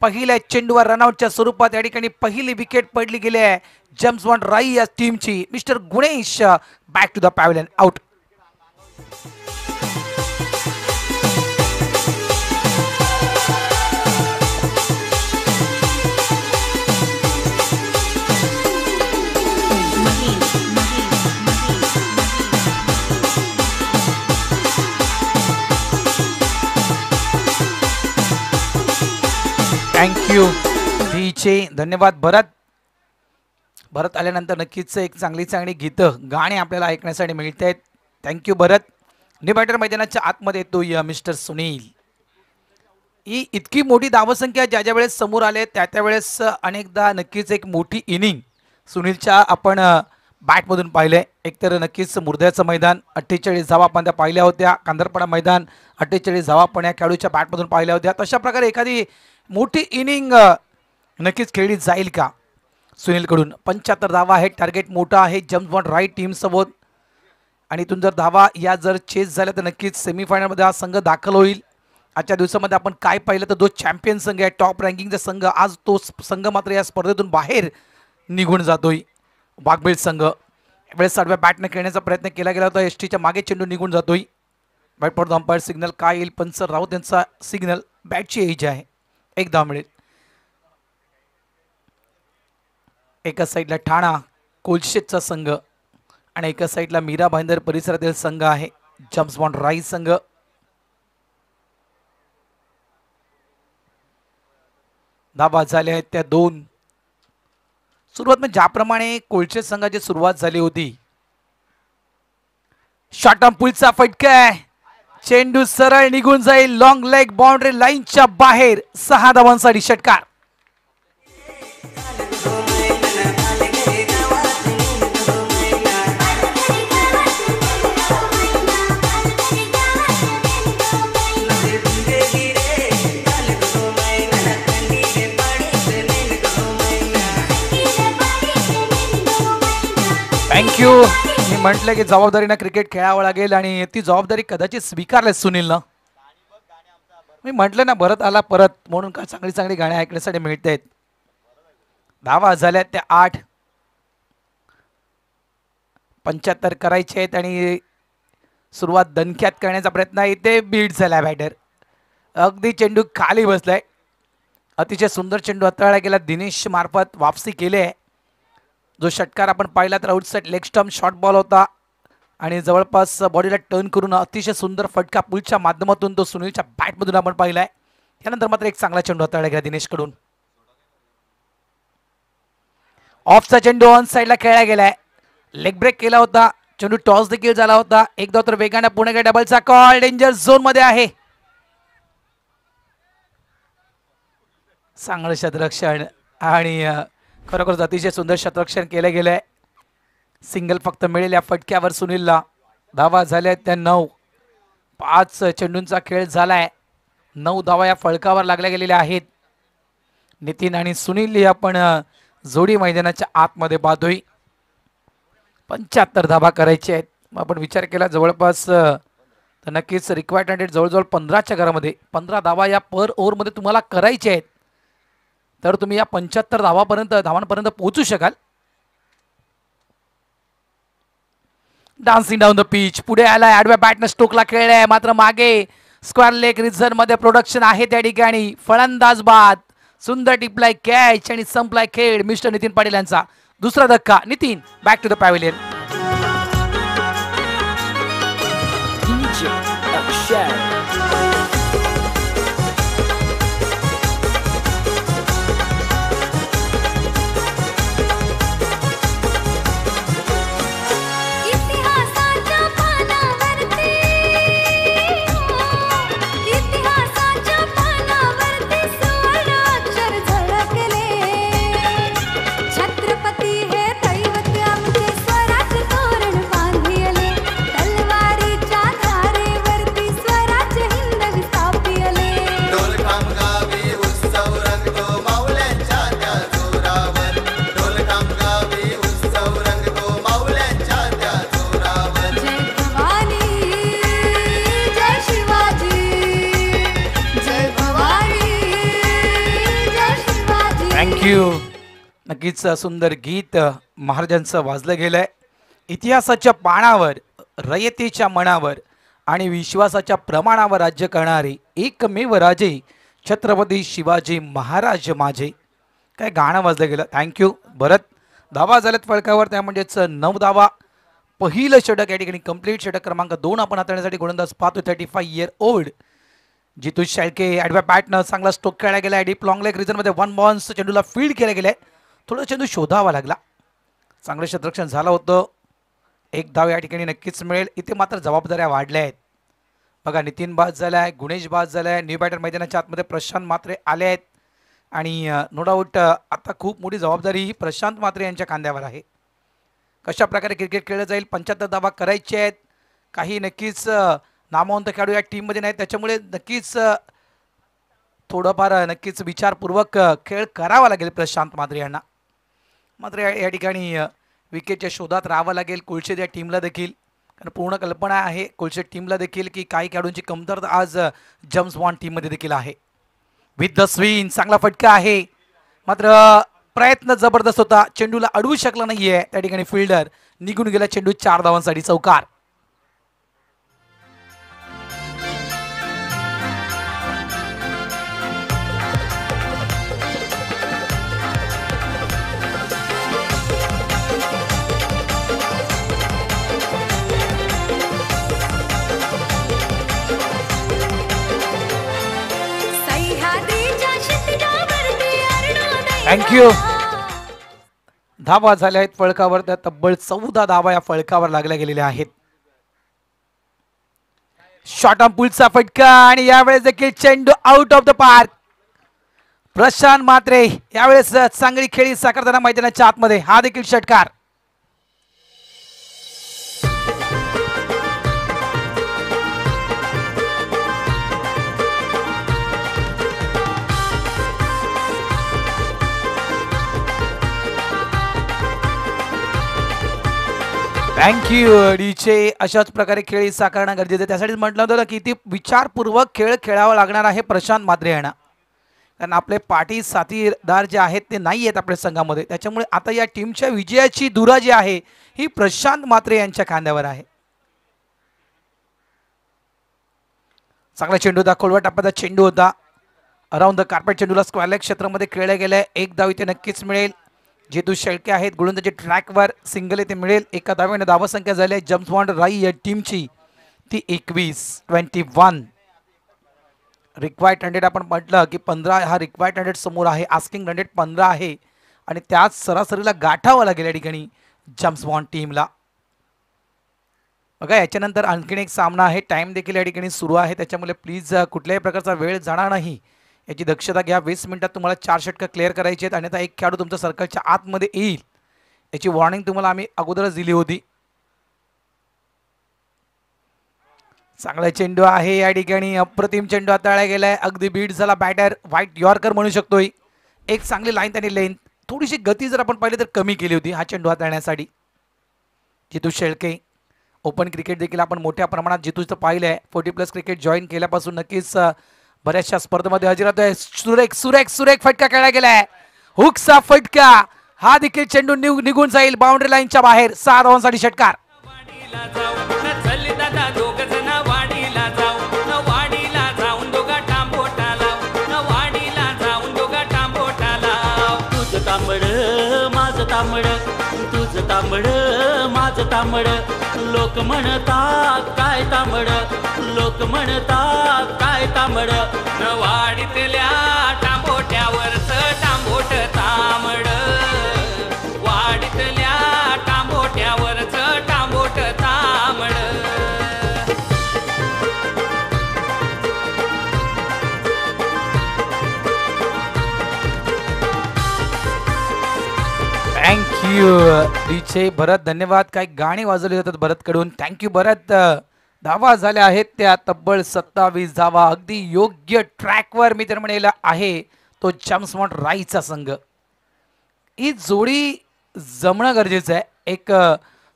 पहिल्या चेंडूवर रनआउटच्या स्वरूपात या ठिकाणी पहिली विकेट पडली गेली आहे जेम्स बॉन्ड राई या टीमची. Mister Gunesh back to the pavilion out. Thank you डीचे. धन्यवाद भरत. भरत आल्यानंतर नक्कीच एक चांगली गीतं गाणी आपल्याला ऐकण्यासाठी मिळत आहेत. थँक्यू भरत. न्यू बॅटर मैदानाच्या आतमध्ये येतो मिस्टर सुनील. ही इतकी मोठी धावसंख्या ज्या वेळेस समोर आले त्या वेळेस अनेकदा नक्कीच एक मोठी इनिंग सुनीलच्या आपण बॅटमधून पाहिले. एकतर नक्कीच मुर्द्याचं मैदान 48 धावा आपण त्या पाहिल्या होत्या. कांदरपाडा मैदान 48 धावा पण या खेळाडूच्या बॅटमधून पाहिल्या होत्या. तशा प्रकारे एखादी मोठी इनिंग नक्कीच खेळली जाईल का सुनीलकडून. 75 धावा आहे. टार्गेट मोठा आहे जेम्स बॉन्ड राईट टीम सोबत आणि इथून जर धावा या जर चेस झाल्या तर नक्कीच सेमीफायनलमध्ये हा संघ दाखल होईल. आजच्या दिवसामध्ये आपण काय पाहिलं तर जो चॅम्पियन संघ आहे टॉप रँकिंगचा संघ आज तो संघ मात्र या स्पर्धेतून बाहेर निघून जातोय. वाघबीळ संघ वेळेस आडव्या बॅटने खेळण्याचा प्रयत्न केला गेला होता. एसटीच्या मागे चेंडू निघून जातोय. बॅट पडतो अंपायर सिग्नल काय येईल. पंच राऊत यांचा सिग्नल. बॅटची एज आहे. एक धाव मिळेल. एका साईडला ठाणा कोलशेतचा संघ आणि एका साईडला मीरा भाईंदर परिसरातील संघ आहे जेम्स बॉन्ड राई संघ. धावा झाल्या आहेत त्या 2. सुरुवात म्हणजे ज्याप्रमाणे कोलशेत संघाची सुरुवात झाली होती. शॉर्ट ऑन पुलचा फटका. चेंडू सरळ निघून जाईल. लॉंग लेग बाउंड्री लाईनच्या बाहेर. 6 धावांसाठी षटकार. थँक्यू. मी म्हटलं की जबाबदारीनं क्रिकेट खेळावं लागेल आणि ती जबाबदारी कदाचित स्वीकारले सुनीलनं. मी म्हटलं ना भरत आला परत म्हणून का चांगली गाणी ऐकण्यासाठी मिळत आहेत. धावा झाल्यात त्या 8. 75 करायचे आहेत आणि सुरुवात दणक्यात करण्याचा प्रयत्न आहे. इथे बीट झाला बॅटर. अगदी चेंडू खाली बसलाय. अतिशय सुंदर चेंडू हाताळला गेला. दिनेश मार्फत वापसी केली आहे. जो षटकार आपण पाहिला तर outside leg stump short ball होता आणि जवळपास बॉडीला टर्न करून अतिशय सुंदर फटका पुलच्या माध्यमातून तो सुनीलच्या बॅटमधून आपण पाहिलाय. त्यानंतर मात्र एक चांगला चेंडू हाताळला गेला दिनेशकडून. ऑफचा चेंडू ऑन साईडला खेळला गेलाय. लेग ब्रेक केला होता. चेंडू टॉस देखील झाला होता. एकदा तर वेगाने पुणे डबलचा कॉल. डेंजर झोन मध्ये आहे. चांगलं क्षेत्ररक्षण आणि खरोखरच अतिशय सुंदर क्षेत्ररक्षण केलं गेलंय. सिंगल फक्त मिळेल या फटक्यावर सुनीलला. धावा झाल्या त्या 9. 5 चेंडूंचा खेळ झालाय. 9 धावा या फळकावर लागल्या गेलेल्या आहेत. नितीन आणि सुनील आपण जोडी मैदानाच्या आतमध्ये पाहतोय. 75 धावा करायचे आहेत. आपण विचार केला जवळपास तर नक्कीच रिक्वायर्ड रेट जवळजवळ 15च्या घरामध्ये 15 धावा या पर ओव्हरमध्ये तुम्हाला करायचे आहेत तर तुम्ही या 75 धावांपर्यंत पोहोचू शकाल. डान्सिंग डाऊन द पिच पुढे आलाय. आडव्या बॅटनं स्टोकला खेळलाय मात्र मागे स्क्वेअर लेग रिझन मध्ये प्रोडक्शन आहे त्या ठिकाणी. फलंदाज बाद, सुंदर टिपलाय कॅच आणि संपलाय खेळ. मिस्टर नितीन पाटील यांचा दुसरा धक्का. Nitin back to the pavilion. इतिहासाच्या पानावरती इतिहासाच्या पानावरती सुवर्ण अक्षर झळकले. छत्रपती हे दैवत आमचे स्वराज तोरण बांधिले. तलवारीच्या धारेवरती स्वराज हिंदवी स्थापिले. ढोलकाम गावी उत्सव रंगतो माऊल्यांच्या त्या जोरावर. ढोलकाम गावी उत्सव रंगतो माऊल्यांच्या त्या जोरावर. जय भवानी जय शिवाजी, जय भवानी जय शिवाजी. थँक्यू. नक्कीच सुंदर गीत महाराजांचं वाजलं गेलंय. इतिहासाच्या पानावर, रयतेच्या मनावर आणि विश्वासाच्या प्रमाणावर राज्य करणारे एकमेव राजे छत्रपती शिवाजी महाराज माझे. काय गाणं वाजलं गेलं. थँक्यू भरत. धावा झाल्यात फळकावर, त्या म्हणजेच 9 धावा. पहिलं षटक या ठिकाणी कंप्लीट. षटक क्रमांक 2 आपण हाताळण्यासाठी गोलंदाज पाहतो. 35 इयर ओल्ड जितू शेळके. ॲडव्या बॅटनं चांगला स्ट्रोक खेळला गेला. डीप लॉंग लेग रिझनमध्ये 1 बॉन्स चेंडूला फील्ड केला गेलाय. थोडं चेंडू शोधावा लागला. चांगलं क्षेत्ररक्षण झालं होतं. 1 धाव या ठिकाणी नक्कीच मिळेल. इथे मात्र जबाबदाऱ्या वाढल्या आहेत बघा. नितीन बाद झालाय, गुणेश बाद झालाय. न्यू बॅटर मैदानाच्या आतमध्ये प्रशांत मात्रे आले आहेत आणि नो डाऊट आता खूप मोठी जबाबदारी ही प्रशांत मात्रे यांच्या खांद्यावर आहे. कशा प्रकारे क्रिकेट खेळलं जाईल. 75 धावा करायचे आहेत. काही नक्कीच नामवंत खेळाडू या टीममध्ये नाहीत, त्याच्यामुळे नक्कीच थोडंफार नक्कीच विचारपूर्वक खेळ करावा लागेल प्रशांत मात्रे यांना. मात्र या ठिकाणी विकेटच्या शोधात राहावं लागेल कुलशेत या टीमला देखील. कारण पूर्ण कल्पना आहे कुलशेत टीमला देखील की काही खेळाडूंची कमतरता आज जम्स बॉन्ड टीममध्ये देखील आहे. विथ द स्विंग चांगला फटका आहे. मात्र प्रयत्न जबरदस्त होता. चेंडूला अडवू शकला नाहीये त्या ठिकाणी फिल्डर. निघून गेला चेंडू. 4 धावांसाठी चौकार. सह्याद्रीच्या शिखरावरती अरुणोदय थँक्यू. धावा झाल्या आहेत फळकावर. त्या तब्बल 14 धावा या फळकावर लागल्या गेलेल्या आहेत. शॉर्ट ऑन पुलचा फटका आणि यावेळेस देखील चेंडू out of the park. Prashant Matre यावेळेस चांगली खेळी साकारताना मैदानाच्या आतमध्ये. हा देखील षटकार. थँक्यू. डीचे अशाच प्रकारे खेळी साकारणं गरजेचं आहे. त्यासाठीच म्हटलं होतं की ती विचारपूर्वक खेळ खेळावा लागणार आहे प्रशांत मात्रे यांना. कारण आपले पाठी साथीदार जे आहेत ते नाही आहेत आपल्या संघामध्ये. त्याच्यामुळे आता या टीमच्या विजयाची धुरा जी आहे ही प्रशांत मात्रे यांच्या खांद्यावर आहे. चांगला चेंडू होता. खोलवा टप्प्याचा चेंडू होता. अराउंड द कार्पेट चेंडूला स्क्वेअर लेग क्षेत्रामध्ये खेळला गेलाय. 1 धाव इथे नक्कीच मिळेल. जेतू शेळके आहेत गोलंदाजी ट्रॅकवर. सिंगल इथे मिळेल. एका धावेने धावसंख्या झाली आहे जम्स बॉन्ड राई या टीमची ती 21 रिक्वायर्ड 100 आपण म्हटलं की 15 हा रिक्वायर्ड 100 समोर आहे. आस्किंग 100 15 आहे आणि त्याच सरासरीला गाठावं लागेल या ठिकाणी जम्स बॉन्ड टीमला. बघा याच्यानंतर आणखीन एक सामना आहे. टाइम देखील या ठिकाणी सुरू आहे. त्याच्यामुळे प्लीज कुठल्याही प्रकारचा वेळ जाणार नाही याची दक्षता घ्या. 20 मिनिटात तुम्हाला 4 षटकं क्लिअर करायचे आहेत. अन्यथा एक खेळाडू तुमच्या सर्कलच्या आतमध्ये येईल याची वॉर्निंग तुम्हाला आम्ही अगोदरच दिली होती. चांगला चेंडू आहे या ठिकाणी. अप्रतिम चेंडू हाताळला गेलाय. अगदी बीट झाला. बॅटर व्हाईट यॉर्कर म्हणू शकतोय. एक चांगली लाईन त्याने लेंथ थोडीशी गती जर आपण पाहिली तर कमी केली होती हा चेंडू हाताळण्यासाठी. जितू शेळके ओपन क्रिकेट देखील आपण मोठ्या प्रमाणात जितूचं पाहिलंय. 40+ क्रिकेट जॉईन केल्यापासून नक्कीच बऱ्याचशा स्पर्धेमध्ये हजेरी लावतोय. सुरेख सुरेख सुरेख फटका खेळला गेलाय. हुकचा फटका. हा देखील चेंडू निघून जाईल बाउंड्री लाईनच्या बाहेर. 6 धावांसाठी षटकार. वाडीला जाऊ न चल दादा दोघ जण वाडीला जाऊ न वाडीला तांबड तुझं तांबड माझं तांबड लोक म्हणतात काय तांबड लोक म्हणतात काय तांबड न वाडीतल्या टांबोट्यावरच टांबोट तांबड वाडीतल्या टांबोट्यावरच टांबोट तांबड थँक्यू डीजे भरत, धन्यवाद. काही गाणी वाजवली जातात भरतकडून, थँक्यू भरत. धावा झाल्या आहेत त्या तब्बल 27 धावा, अगदी योग्य ट्रॅकवर मी तर म्हणेल आहे तो जम्समॉन्ट राईचा संघ. ही जोडी जमणं गरजेचं आहे. एक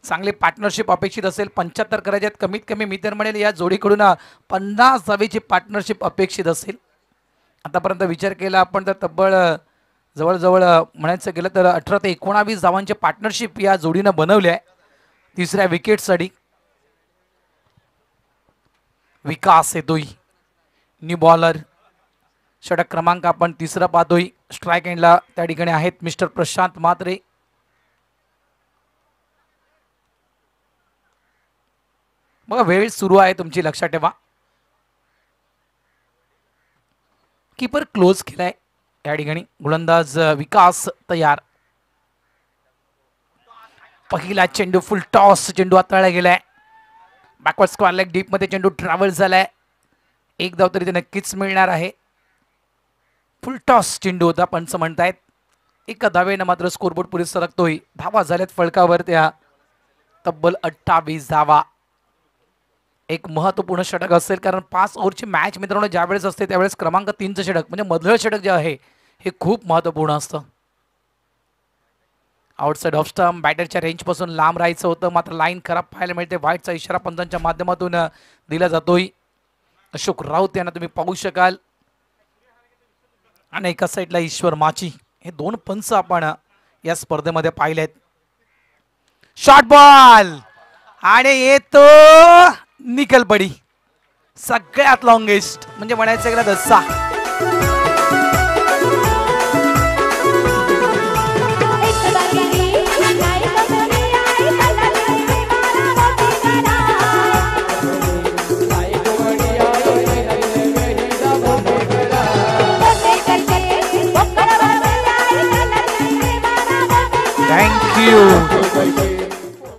चांगली पार्टनरशिप अपेक्षित असेल. 75 करायचे आहेत कमीत कमी. मी तर म्हणेल या जोडीकडून 50 धावेची पार्टनरशिप अपेक्षित असेल. आतापर्यंत विचार केला आपण तर तब्बल जवळजवळ म्हणायचं गेलं तर 18 ते 19 धावांचे पार्टनरशिप या जोडीनं बनवले आहे. तिसऱ्या विकेटसाठी विकास येतोय, न्यू बॉलर. षटक क्रमांक आपण तिसरा पाहतोय. स्ट्राईक एंडला त्या ठिकाणी आहेत मिस्टर प्रशांत म्हात्रे. बघा वेळ सुरू आहे तुमची, लक्षात ठेवा. कीपर क्लोज केलाय या ठिकाणी. गोलंदाज विकास तयार. पहिला चेंडू फुल टॉस चेंडू हाताळला गेलाय. बॅकवर्ड स्क्वेअर लेग डीप मध्ये चेंडू ट्रॅव्हल झालाय. एक धाव तरी ते नक्कीच मिळणार आहे. फुल टॉस चेंडू होता पंच म्हणतायत. एका धावेनं मात्र स्कोरबोर्ड पुढे सरकतोय. धावा झाल्यात फळकावर त्या तब्बल 28 धावा. एक महत्वपूर्ण षटक असेल कारण 5 ओव्हरची मॅच मित्रांनो ज्यावेळेस असते त्यावेळेस क्रमांक 3चं षटक म्हणजे मधलं षटक जे आहे हे खूप महत्वपूर्ण असतं. आउटसाइड ऑफ स्टंप बॅटरच्या रेंजपासून लांब राहायचं होतं, मात्र लाईन खराब पाहायला मिळते. व्हाईटचा इशारा पंचांच्या माध्यमातून दिला जातोय. अशोक राऊत यांना तुम्ही पाहू शकाल आणि एका साईडला ईश्वर माची. हे 2 पंच आपण या स्पर्धेमध्ये पाहिलेत. शॉर्ट बॉल आणि येतो निकल पडी. सगळ्यात लॉंगेस्ट म्हणजे म्हणायचं गेलं दसा.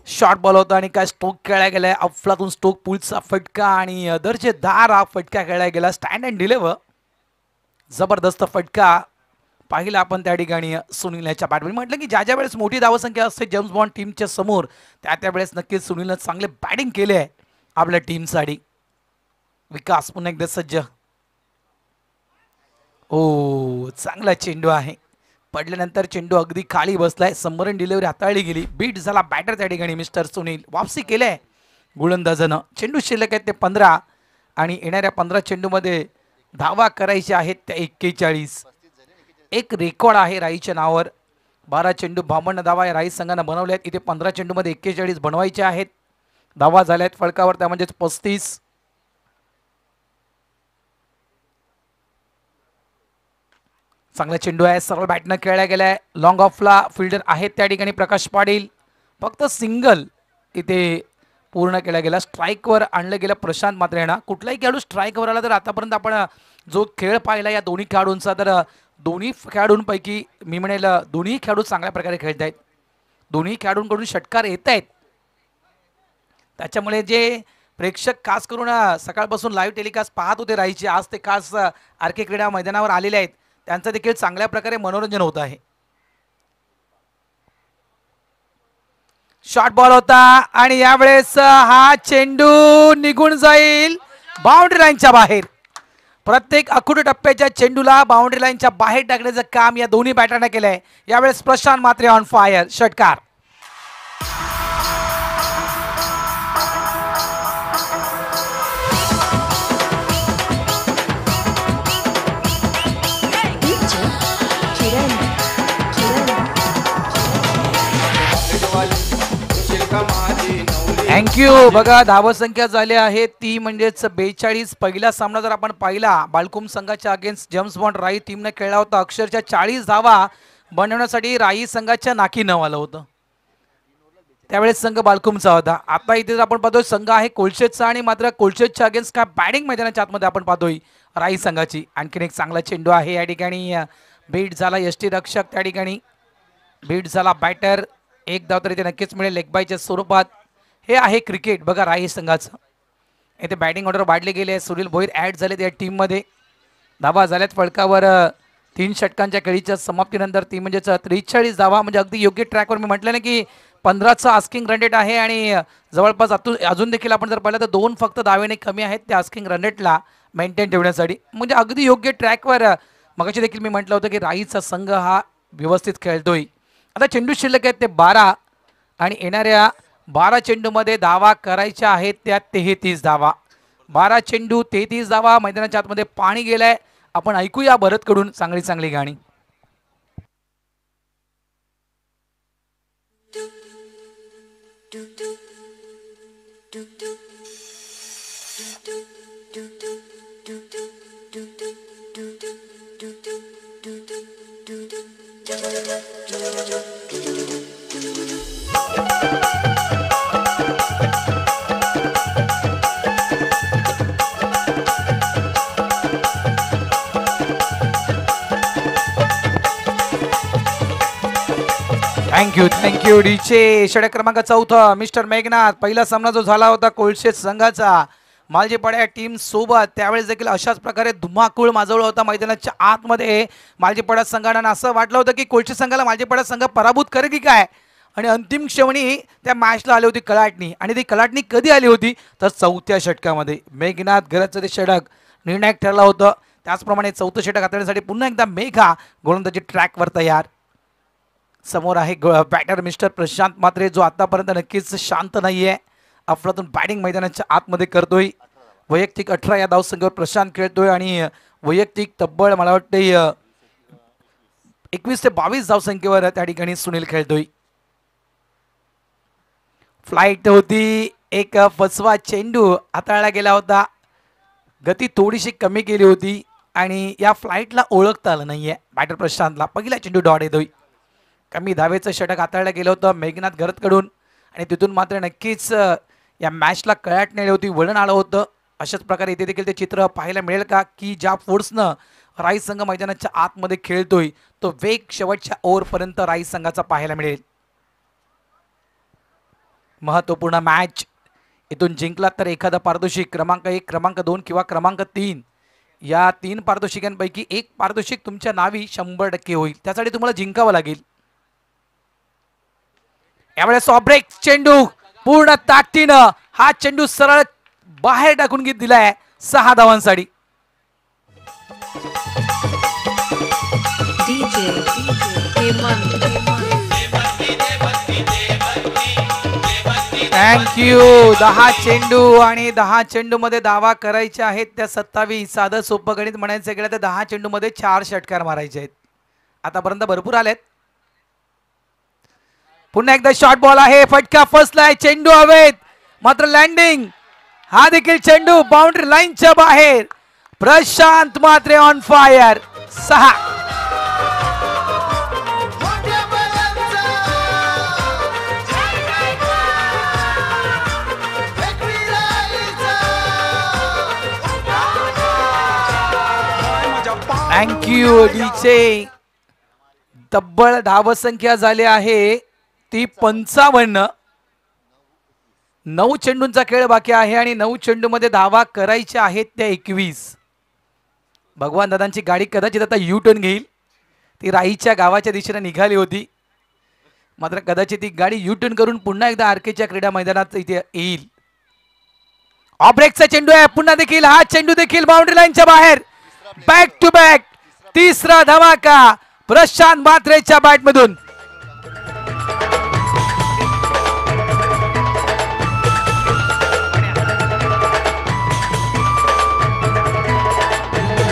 शॉर्ट बॉल होता आणि काय स्ट्रोक खेळला गेलाय. अफलातून स्ट्रोक पुलचा फटका आणि दर्जेदार हा फटका खेळला गेला. स्टँड अँड डिलिव्हर जबरदस्त फटका पाहिला आपण त्या ठिकाणी. सुनील याच्या बॅटमध्ये म्हटलं की ज्या ज्या वेळेस मोठी धावसंख्या असते जेम्स बॉन्ड टीमच्या समोर त्या वेळेस नक्कीच सुनीलनं चांगले बॅटिंग केले आहे आपल्या टीमसाठी. विकास पुन्हा एकदा सज्ज. ओ चांगला चेंडू आहे. पडल्यानंतर चेंडू अगदी खाली बसलाय. सबमरीन डिलिव्हरी हाताळली गेली. बीट झाला बॅटर त्या ठिकाणी मिस्टर सुनील. वापसी केलंय गोलंदाजानं. चेंडू शिल्लक आहेत ते 15 आणि येणाऱ्या 15 चेंडूमध्ये धावा करायच्या आहेत त्या 41. एक रेकॉर्ड आहे राईच्या नावावर. 12 चेंडू 52 धावा या राई संघानं बनवल्या आहेत. इथे 15 चेंडूमध्ये 41 बनवायचे आहेत. धावा झाल्या आहेत फळकावर त्या म्हणजेच 35. चांगला चेंडू आहे. सरळ बॅटनं खेळला गेलाय. लॉंग ऑफला फिल्डर आहेत त्या ठिकाणी प्रकाश पाटील. फक्त सिंगल इथे पूर्ण केला गेला. स्ट्राईकवर आणलं गेलं प्रशांत म्हात्रे यांना. कुठलाही खेळाडू स्ट्राईकवर आला तर आतापर्यंत आपण जो खेळ पाहिला या दोन्ही खेळाडूंचा तर दोन्ही खेळाडूंपैकी मी म्हणेल दोन्ही खेळाडू चांगल्या प्रकारे खेळत आहेत. दोन्ही खेळाडूंकडून षटकार येत आहेत. त्याच्यामुळे जे प्रेक्षक खास करून सकाळपासून लाईव्ह टेलिकास्ट पाहत होते राहायचे आज ते खास आर के क्रीडा मैदानावर आलेले आहेत त्यांचं देखील चांगल्या प्रकारे मनोरंजन होत आहे. शॉर्ट बॉल होता आणि यावेळेस हा चेंडू निघून जाईल बाउंड्री लाईनच्या बाहेर. प्रत्येक अखूट टप्प्याच्या चेंडूला बाउंड्री लाईनच्या बाहेर टाकण्याचं काम या दोन्ही बॅटरने केलंय. यावेळेस प्रशांत म्हात्रे ऑन फायर. षटकार. थँक्यू. बघा धावसंख्या झाल्या आहेत ती म्हणजेच 42. पहिला सामना जर आपण पाहिला बालकुम संघाच्या अगेन्स्ट जेम्स बॉन्ड राई टीमने खेळला होता. अक्षरशः 40 धावा बनवण्यासाठी राई संघाच्या नाकी नाव आलं होतं. त्यावेळेस संघ बालकुमचा होता. आता इथे आपण पाहतोय संघ आहे कोलशेतचा आणि मात्र कोलशेतच्या अगेन्स्ट काय बॅटिंग मैदानाच्या आतमध्ये आपण पाहतोय राई संघाची. आणखीन एक चांगला चेंडू आहे या ठिकाणी. बीट झाला यष्टी रक्षक त्या ठिकाणी. बीट झाला बॅटर. एक धाव तर इथे नक्कीच मिळेल लेग बायच्या स्वरूपात. हे आहे क्रिकेट बघा राई संघाचं. इथे बॅटिंग ऑर्डर वाढले गेले. सुनील भोईर ॲड झालेत या टीममध्ये. धावा झाल्यात फलकावर 3 षटकांच्या खेळीच्या समाप्तीनंतर ती म्हणजेच 43 धावा म्हणजे अगदी योग्य ट्रॅकवर. मी म्हटलं ना की 15चा आस्किंग रन रेट आहे आणि जवळपास अजून देखील आपण जर पाहिलं तर 2 फक्त धावेने कमी आहेत त्या आस्किंग रन रेटला मेंटेन ठेवण्यासाठी. म्हणजे अगदी योग्य ट्रॅकवर. मगाशी देखील मी म्हटलं होतं की राईचा संघ हा व्यवस्थित खेळतोय. आता चेंडू शिल्लक आहेत ते 12 आणि येणाऱ्या 12 चेंडूमध्ये धावा करायच्या आहेत त्या 33 धावा. 12 चेंडू 33 धावा. मैदानाच्या आतमध्ये पाणी गेलंय. आपण ऐकूया भरतकडून चांगली चांगली गाणी. थँक्यू डीचे. षटक क्रमांक 4 मिस्टर मेघनाथ. पहिला सामना जो झाला होता कोलशेत संघाचा मालजीपाडा या टीम सोबत त्यावेळेस देखील अशाच प्रकारे धुमाकूळ माजवला होता मैदानाच्या आतमध्ये. मालजीपाडा संघानं असं वाटलं होतं की कोलशेत संघाला मालजीपाडा संघ पराभूत करेल की काय. आणि अंतिम क्षणी त्या मॅचला आली होती कलाटणी. आणि ती कलाटणी कधी आली होती तर 4थ्या षटकामध्ये. मेघनाथ घराचं ते षटक निर्णायक ठरलं होतं. त्याचप्रमाणे 4थं षटक हाताळण्यासाठी पुन्हा एकदा मेघा गोलंदाजी ट्रॅकवर तयार. समोर आहे बॅटर मिस्टर प्रशांत म्हात्रे जो आतापर्यंत नक्कीच शांत नाहीये. अफलातून बॅटिंग मैदानाच्या आतमध्ये करतोय. वैयक्तिक 18 या धावसंख्येवर प्रशांत खेळतोय आणि वैयक्तिक तब्बल मला वाटते 21 ते 22 धावसंख्येवर त्या ठिकाणी सुनील खेळतोय. फ्लाइट होती. एक फसवा चेंडू हाताळला गेला होता. गती थोडीशी कमी केली होती आणि या फ्लाइटला ओळखता आलं नाहीये बॅटर प्रशांतला. पहिला चेंडू डॉट येतोय. कमी धावेचं षटक हाताळलं गेलं होतं मेघनाथ घरतकडून आणि तिथून मात्र नक्कीच या मॅचला कळाट नेली होती. वळण आलं होतं. अशाच प्रकारे इथे देखील ते चित्र पाहायला मिळेल का की ज्या फोर्सनं राई संघ मैदानाच्या आतमध्ये खेळतोय तो वेग शेवटच्या ओव्हरपर्यंत राई संघाचा पाहायला मिळेल. महत्वपूर्ण मॅच. इथून जिंकला तर एखादा पारितोषिक क्रमांक 1 क्रमांक 2 किंवा क्रमांक 3 या 3 पारितोषिकांपैकी एक पारितोषिक तुमच्या नावी 100% होईल. त्यासाठी तुम्हाला जिंकावं लागेल. यावेळेस ऑब्रेक चेंडू पूर्ण ताकदीनं हा चेंडू सरळ बाहेर टाकून घेत दिलाय 6 धावांसाठी. थँक्यू. 10 चेंडू आणि 10 चेंडू मध्ये धावा करायच्या आहेत त्या 27. साधं सोपं गणित म्हणायचं गेलं तर 10 चेंडू मध्ये 4 षटकार मारायचे आहेत. आतापर्यंत भरपूर आलेत. पुन्हा एकदा शॉर्ट बॉल आहे. फटका फसलाय. चेंडू हवेत मात्र लँडिंग. हा देखील चेंडू बाउंड्री लाईनच्या बाहेर. Prashant Mhatre on fire. 6. Thank you डीचे. तब्बल धावसंख्या झाली आहे ती 55. 9 चेंडूंचा खेळ बाकी आहे आणि 9 चेंडू मध्ये धावा करायच्या आहेत त्या 21. भगवान दादांची गाडी कदाचित आता यू टर्न घेईल. ती राईच्या गावाच्या दिशेने निघाली होती मात्र कदाचित ती गाडी यू टर्न करून पुन्हा एकदा आरकेच्या क्रीडा मैदानात इथे येईल. ऑब्रेकचा चेंडू आहे पुन्हा देखील. हा चेंडू देखील बाउंड्री लाईनच्या बाहेर. बॅक टू बॅक 3रा धमाका प्रशांत म्हात्रेच्या बॅट मधून.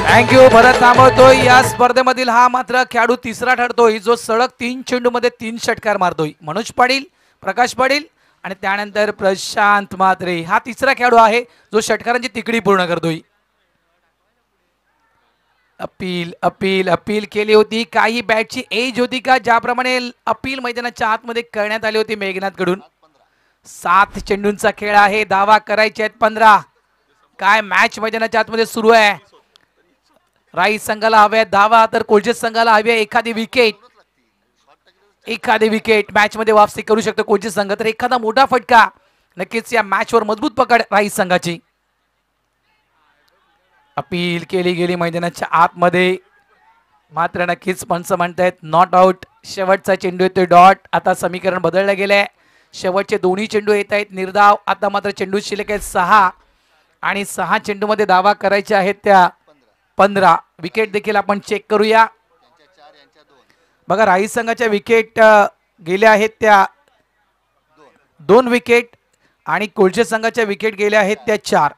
थँक्यू. भरत थांबवतोय. या स्पर्धेमधील हा मात्र खेळाडू 3रा ठरतोय जो सलग 3 चेंडू मध्ये 3 षटकार मारतोय. मनोज पाटील, प्रकाश पाटील आणि त्यानंतर प्रशांत म्हात्रे. हा 3रा खेळाडू आहे जो षटकारांची तिकडी पूर्ण करतोय. अपील अपील अपील केली होती. काही बॅटची एज होती का ज्याप्रमाणे अपील मैदानाच्या आतमध्ये करण्यात आली होती मेघनाथ कडून. 7 चेंडूंचा खेळ आहे. धावा करायचे आहेत 15. काय मॅच मैदानाच्या आतमध्ये सुरू आहे. राई संघाला हव्या धावा तर कोल्जेस संघाला हवी आहे एखादी विकेट. एखादी विकेट मॅच मध्ये वापसी करू शकतो कोल्जेस संघ. तर एखादा मोठा फटका नक्कीच या मॅच वर मजबूत पकड राई संघाची. अपील केली गेली मैदानाच्या आतमध्ये मात्र नक्कीच पंच म्हणतायत नॉट आउट. शेवटचा चेंडू येतोय डॉट. आता समीकरण बदललं गेलंय. शेवटचे दोन्ही चेंडू येत आहेत निर्धाव. आता मात्र चेंडू शिल्लक आहेत 6 आणि 6 चेंडू मध्ये धावा करायच्या आहेत त्या 15. विकेट देखील आपण चेक करूया. बघा राई संघाच्या विकेट गेल्या आहेत त्या 2 विकेट आणि कोल्जे संघाच्या विकेट गेल्या आहेत त्या 4.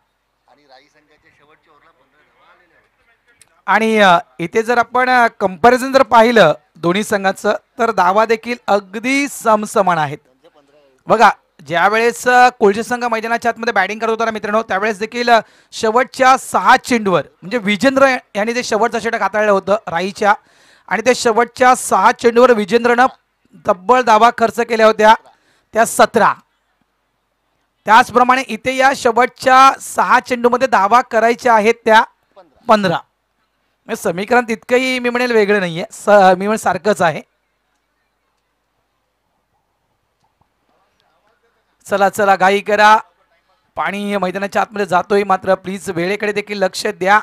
आणि इथे जर आपण कंपॅरिझन जर पाहिलं दोन्ही संघाचं तर धावा देखील अगदी समसमान आहेत. बघा ज्यावेळेस कोल्जे संघ मैदानाच्या आतमध्ये बॅटिंग करत होता ना मित्रांनो त्यावेळेस देखील शेवटच्या 6 चेंडूवर म्हणजे विजेंद्र यांनी जे शेवटचं षटक हाताळलं होतं राईच्या आणि त्या शेवटच्या 6 चेंडूवर विजेंद्रनं तब्बल धावा खर्च केल्या होत्या त्या 17. त्याचप्रमाणे इथे या शेवटच्या 6 चेंडूमध्ये धावा करायच्या आहेत त्या 15. समीकरण तितकंही मी म्हणेल वेगळं नाहीये. मी म्हणेल सारखंच आहे. चला चला घाई करा. पाणी मैदानाच्या आतमध्ये जातोय मात्र प्लीज वेळेकडे देखील लक्ष द्या.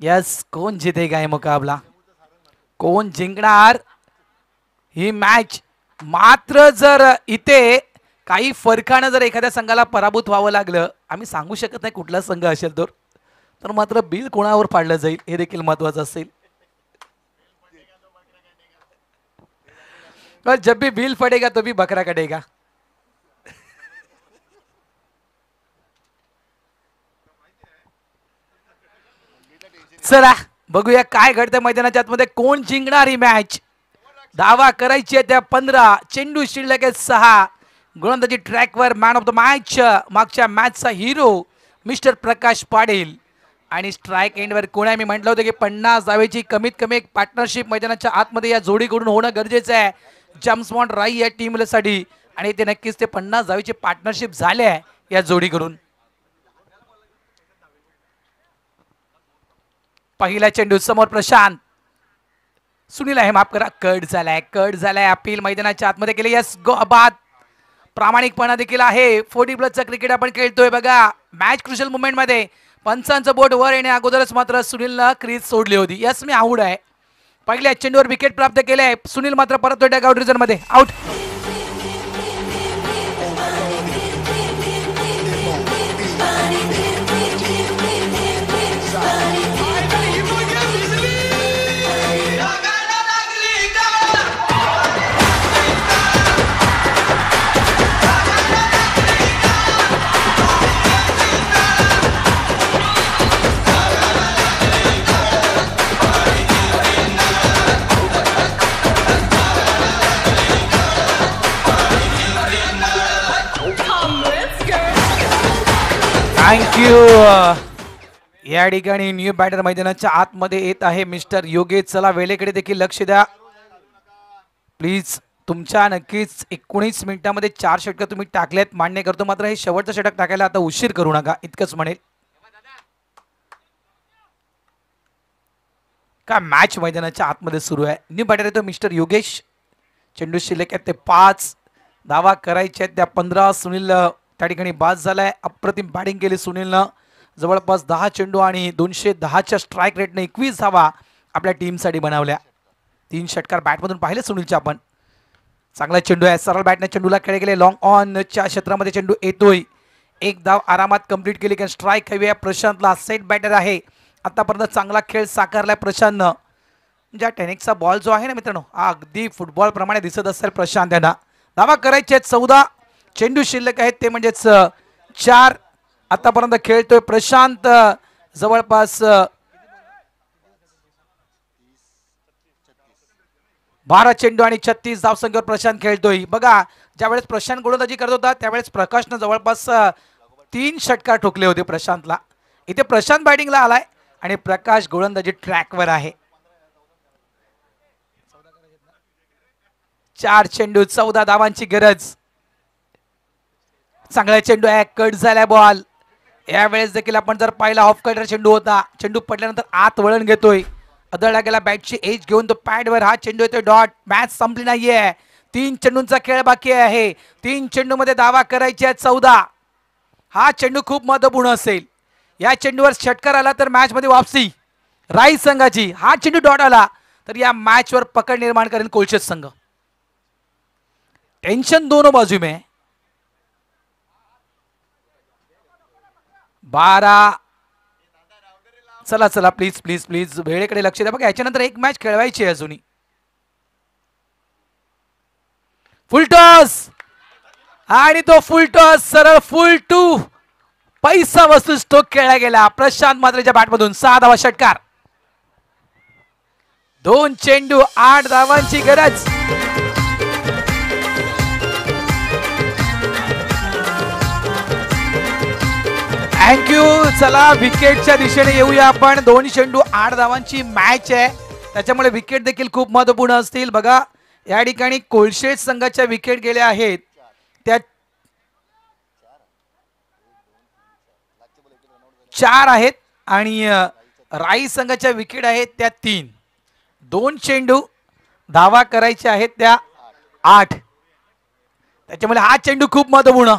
यस कोण जितेगा हे मुकाबला. कोण जिंकणार ही मॅच. मात्र जर इथे काही फरकानं जर एखाद्या संघाला पराभूत व्हावं लागलं आम्ही सांगू शकत नाही कुठला संघ असेल तर मात्र बिल कोणावर पाडलं जाईल हे देखील महत्वाचं असेल. जब भी बिल फटेगा तो भी बकरा कटेगा. चला बघूया काय घडतं मैदानाच्या आतमध्ये. कोण जिंकणार ही मॅच. धावा करायची आहे त्या 15. चेंडू शिल्लक आहेत 6. गोलंदाजी ट्रॅकवर मॅन ऑफ द मॅच मागच्या मॅचचा हिरो मिस्टर प्रकाश पाटील. आणि स्ट्राईक एंडवर कोण आहे. मी म्हटलं होतं की 50 धावेची कमीत कमी एक पार्टनरशिप मैदानाच्या आतमध्ये या जोडीकडून होणं गरजेचं आहे जेम्स बॉन्ड राई या टीमसाठी. आणि ते नक्कीच ते 50 धावेची पार्टनरशिप झाले आहे या जोडीकडून. पहिला चेंडू समोर प्रशांत. सुनील आहे माफ करा. कट झालाय. अपील मैदानाच्या आतमध्ये केले. यस गो बाद. प्रामाणिकपणा देखील आहे. 40 प्लसचा क्रिकेट आपण खेळतोय बघा. मॅच क्रुशियल मुवमेंट मध्ये पंचांचं बोट वर येण्या अगोदरच मात्र सुनीलनं क्रीज सोडली होती. यस मी आऊट आहे. पहिल्या चेंडूवर विकेट प्राप्त केले. सुनील मात्र परत डगआउट रिझन मध्ये आउट. थँक्यू. या ठिकाणी न्यू बॅटर मैदानाच्या आतमध्ये येत आहे मिस्टर योगेश. चला वेळेकडे देखील लक्ष द्या प्लीज. तुमच्या नक्कीच 19 मिनिटांमध्ये 4 षटकं तुम्ही टाकलेत मान्य करतो. मात्र हे शेवटचं षटक टाकायला आता उशीर करू नका इतकंच म्हणेल. का मॅच मैदानाच्या आतमध्ये सुरू आहे. न्यू बॅटर येतो मिस्टर योगेश. चेंडू शिल्लक आहेत ते 5. धावा करायचे आहेत त्या 15. सुनील त्या ठिकाणी बाद झालाय. अप्रतिम बॅटिंग केली सुनीलनं. जवळपास 10 चेंडू आणि 210च्या स्ट्राईक रेटने 21 धावा आपल्या टीमसाठी बनवल्या. 3 षटकार बॅटमधून पाहिले सुनीलचे आपण. चांगला चेंडू आहे. सरळ बॅटने चेंडूला खेळले गेले. लॉंग ऑनच्या क्षेत्रामध्ये चेंडू येतोय. 1 धाव आरामात कंप्लीट केली. कारण स्ट्राईक हवी आहे प्रशांतला. सेट बॅटर आहे. आतापर्यंत चांगला खेळ साकारलाय प्रशांतनं. ज्या टेनिक्सचा बॉल जो आहे ना मित्रांनो हा अगदी फुटबॉल प्रमाणे दिसत असेल प्रशांत यांना. धावा करायचे आहेत 14. चेंडू शिल्लक आहेत ते म्हणजेच 4. आतापर्यंत खेळतोय प्रशांत. जवळपास 12 चेंडू आणि 36 धावसंख्येवर प्रशांत खेळतोय. बघा ज्यावेळेस प्रशांत गोलंदाजी करत होता त्यावेळेस प्रकाशनं जवळपास 3 षटकार ठोकले होते प्रशांतला. इथे प्रशांत बॅटिंगला आलाय आणि प्रकाश गोलंदाजी ट्रॅकवर आहे. 4 चेंडू 14 धावांची गरज. चांगला चेंडू आहे, कट झालाय बॉल. यावेळेस देखील आपण जर पाहिला ऑफ कटर चेंडू होता. चेंडू पडल्यानंतर आत वळण घेतोय, अदळला गेला बॅटची एज घेऊन तो पॅडवर. हा चेंडू येतोय डॉट. मॅच संपली नाहीये, 3 चेंडूंचा खेळ बाकी आहे. 3 चेंडू मध्ये दावा करायचे आहेत 14. हा चेंडू खूप महत्वपूर्ण असेल. या चेंडूवर षटकार आला तर मॅच मध्ये वापसी राईस संघाची. हा चेंडू डॉट आला तर या मॅच वर पकड निर्माण करेल कोलशेत संघ. टेंशन दोनों बाजू में. 12. चला चला प्लीज प्लीज प्लीज वेळेकडे लक्ष द्या बघा. याच्यानंतर एक मॅच खेळवायची आहे अजूनही. फुल टॉस आणि तो फुल टॉस सरळ फुल टू पैसा वस्तू स्ट्रोक खेळला गेला प्रशांत मात्रेच्या बॅटमधून. 6 धावा षटकार. 2 चेंडू 8 धावांची गरज. थँक्यू. चला विकेटच्या दिशेने येऊया आपण. 2 चेंडू 8 धावांची मॅच आहे, त्याच्यामुळे विकेट देखील खूप महत्वपूर्ण असतील. बघा या ठिकाणी कोलशेत संघाच्या विकेट गेल्या आहेत त्या 4 आहेत आणि राईस संघाच्या विकेट आहेत त्या 3. 2 चेंडू धावा करायचे आहेत त्या 8. त्याच्यामुळे हा चेंडू खूप महत्वपूर्ण.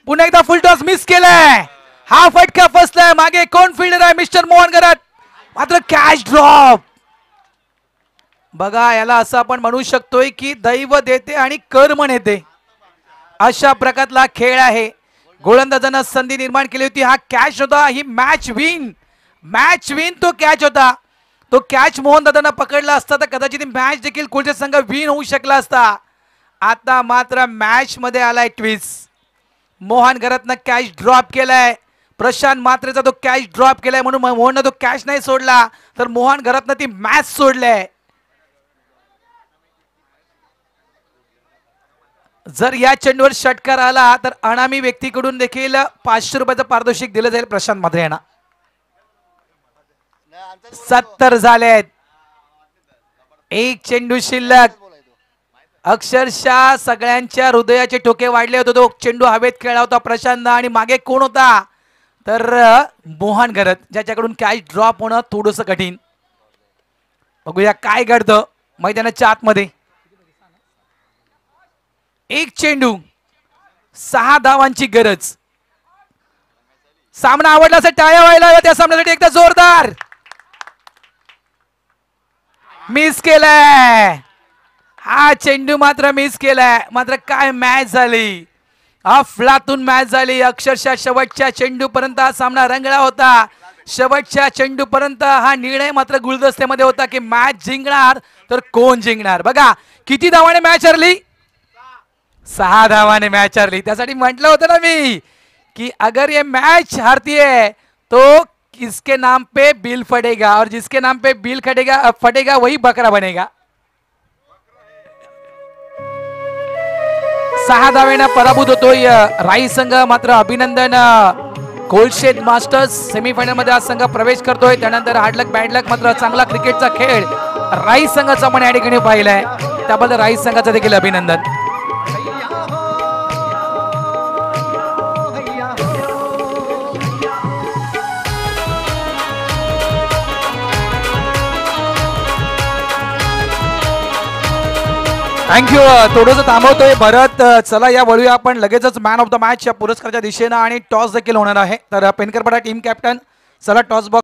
पुन्हा एकदा फुल टॉस मिस केलाय. हा फटका फसलाय. मागे कोण फिल्डर आहे? मिस्टर मोहन गरत. मात्र कॅच ड्रॉप. बघा याला असं आपण म्हणू शकतोय की दैव देते आणि कर्म नेते, अशा प्रकारचा खेळ आहे. गोलंदाजांना संधी निर्माण केली होती. हा कॅच होता. ही मॅच विन तो कॅच होता. तो कॅच मोहन दादांना पकडला असता तर कदाचित मॅच देखील कोलशेत संघ विन होऊ शकला असता. आता मात्र मॅच मध्ये आलाय ट्विस्ट. मोहन गरतनं कॅच ड्रॉप केलाय. प्रशांत मात्रेचा तो कॅच ड्रॉप केलाय म्हणून मोहननं तो कॅच नाही सोडला तर मोहन गरतनं ती मॅच सोडलाय. जर या चेंडूवर षटकार आला तर अनामी व्यक्तीकडून देखील 500 रुपयाचं पारितोषिक दिलं जाईल प्रशांत मात्रे यांना. 70 झालेत. 1 चेंडू शिल्लक. अक्षरशः सगळ्यांच्या हृदयाचे ठोके वाढले होते. तो चेंडू हवेत खेळला होता प्रशांत आणि मागे कोण होता तर मोहन गरत, ज्याच्याकडून कॅच ड्रॉप होणं थोडंसं कठीण. बघूया काय घडतं मैदानाच्या आतमध्ये. 1 चेंडू 6 धावांची गरज. सामना आवडला असं टाळ्या व्हायला हव्या त्या सामन्यासाठी. एकदा जोरदार. मिस केलाय. हा चेंडू मात्र मिस केलाय. मात्र काय मॅच झाली, अफलातून मॅच झाली. अक्षरशः शेवटच्या चेंडू पर्यंत हा सामना रंगला होता. शेवटच्या चेंडू पर्यंत हा निर्णय मात्र गुलदस्त्यामध्ये होता की मॅच जिंकणार तर कोण जिंकणार. बघा किती धावाने मॅच हरली. 6 धावाने मॅच हरली. त्यासाठी म्हटलं होतं ना मी कि अगर ये मैच हारती है तो किसके नाम पे बिल फटेगा और जिसके नाम पे बिल फटेगा वही बकरा बनेगा. 6 धावेनं पराभूत होतोय राईस संघ. मात्र अभिनंदन कोलशेत मास्टर्स सेमीफायनल मध्ये हा संघ प्रवेश करतोय. त्यानंतर हार्डलक बॅडलक मात्र चांगला क्रिकेटचा खेळ राईस संघाचा आपण या ठिकाणी पाहिलाय. त्याबद्दल राईस संघाचं देखील अभिनंदन. थँक्यू. थोडंसं थांबवतोय भरत. चला या वळूया आपण लगेचच मॅन ऑफ द मॅच या पुरस्काराच्या दिशेनं आणि टॉस देखील होणार आहे. तर पेनकरपाडा टीम कॅप्टन चला टॉस बॉक्स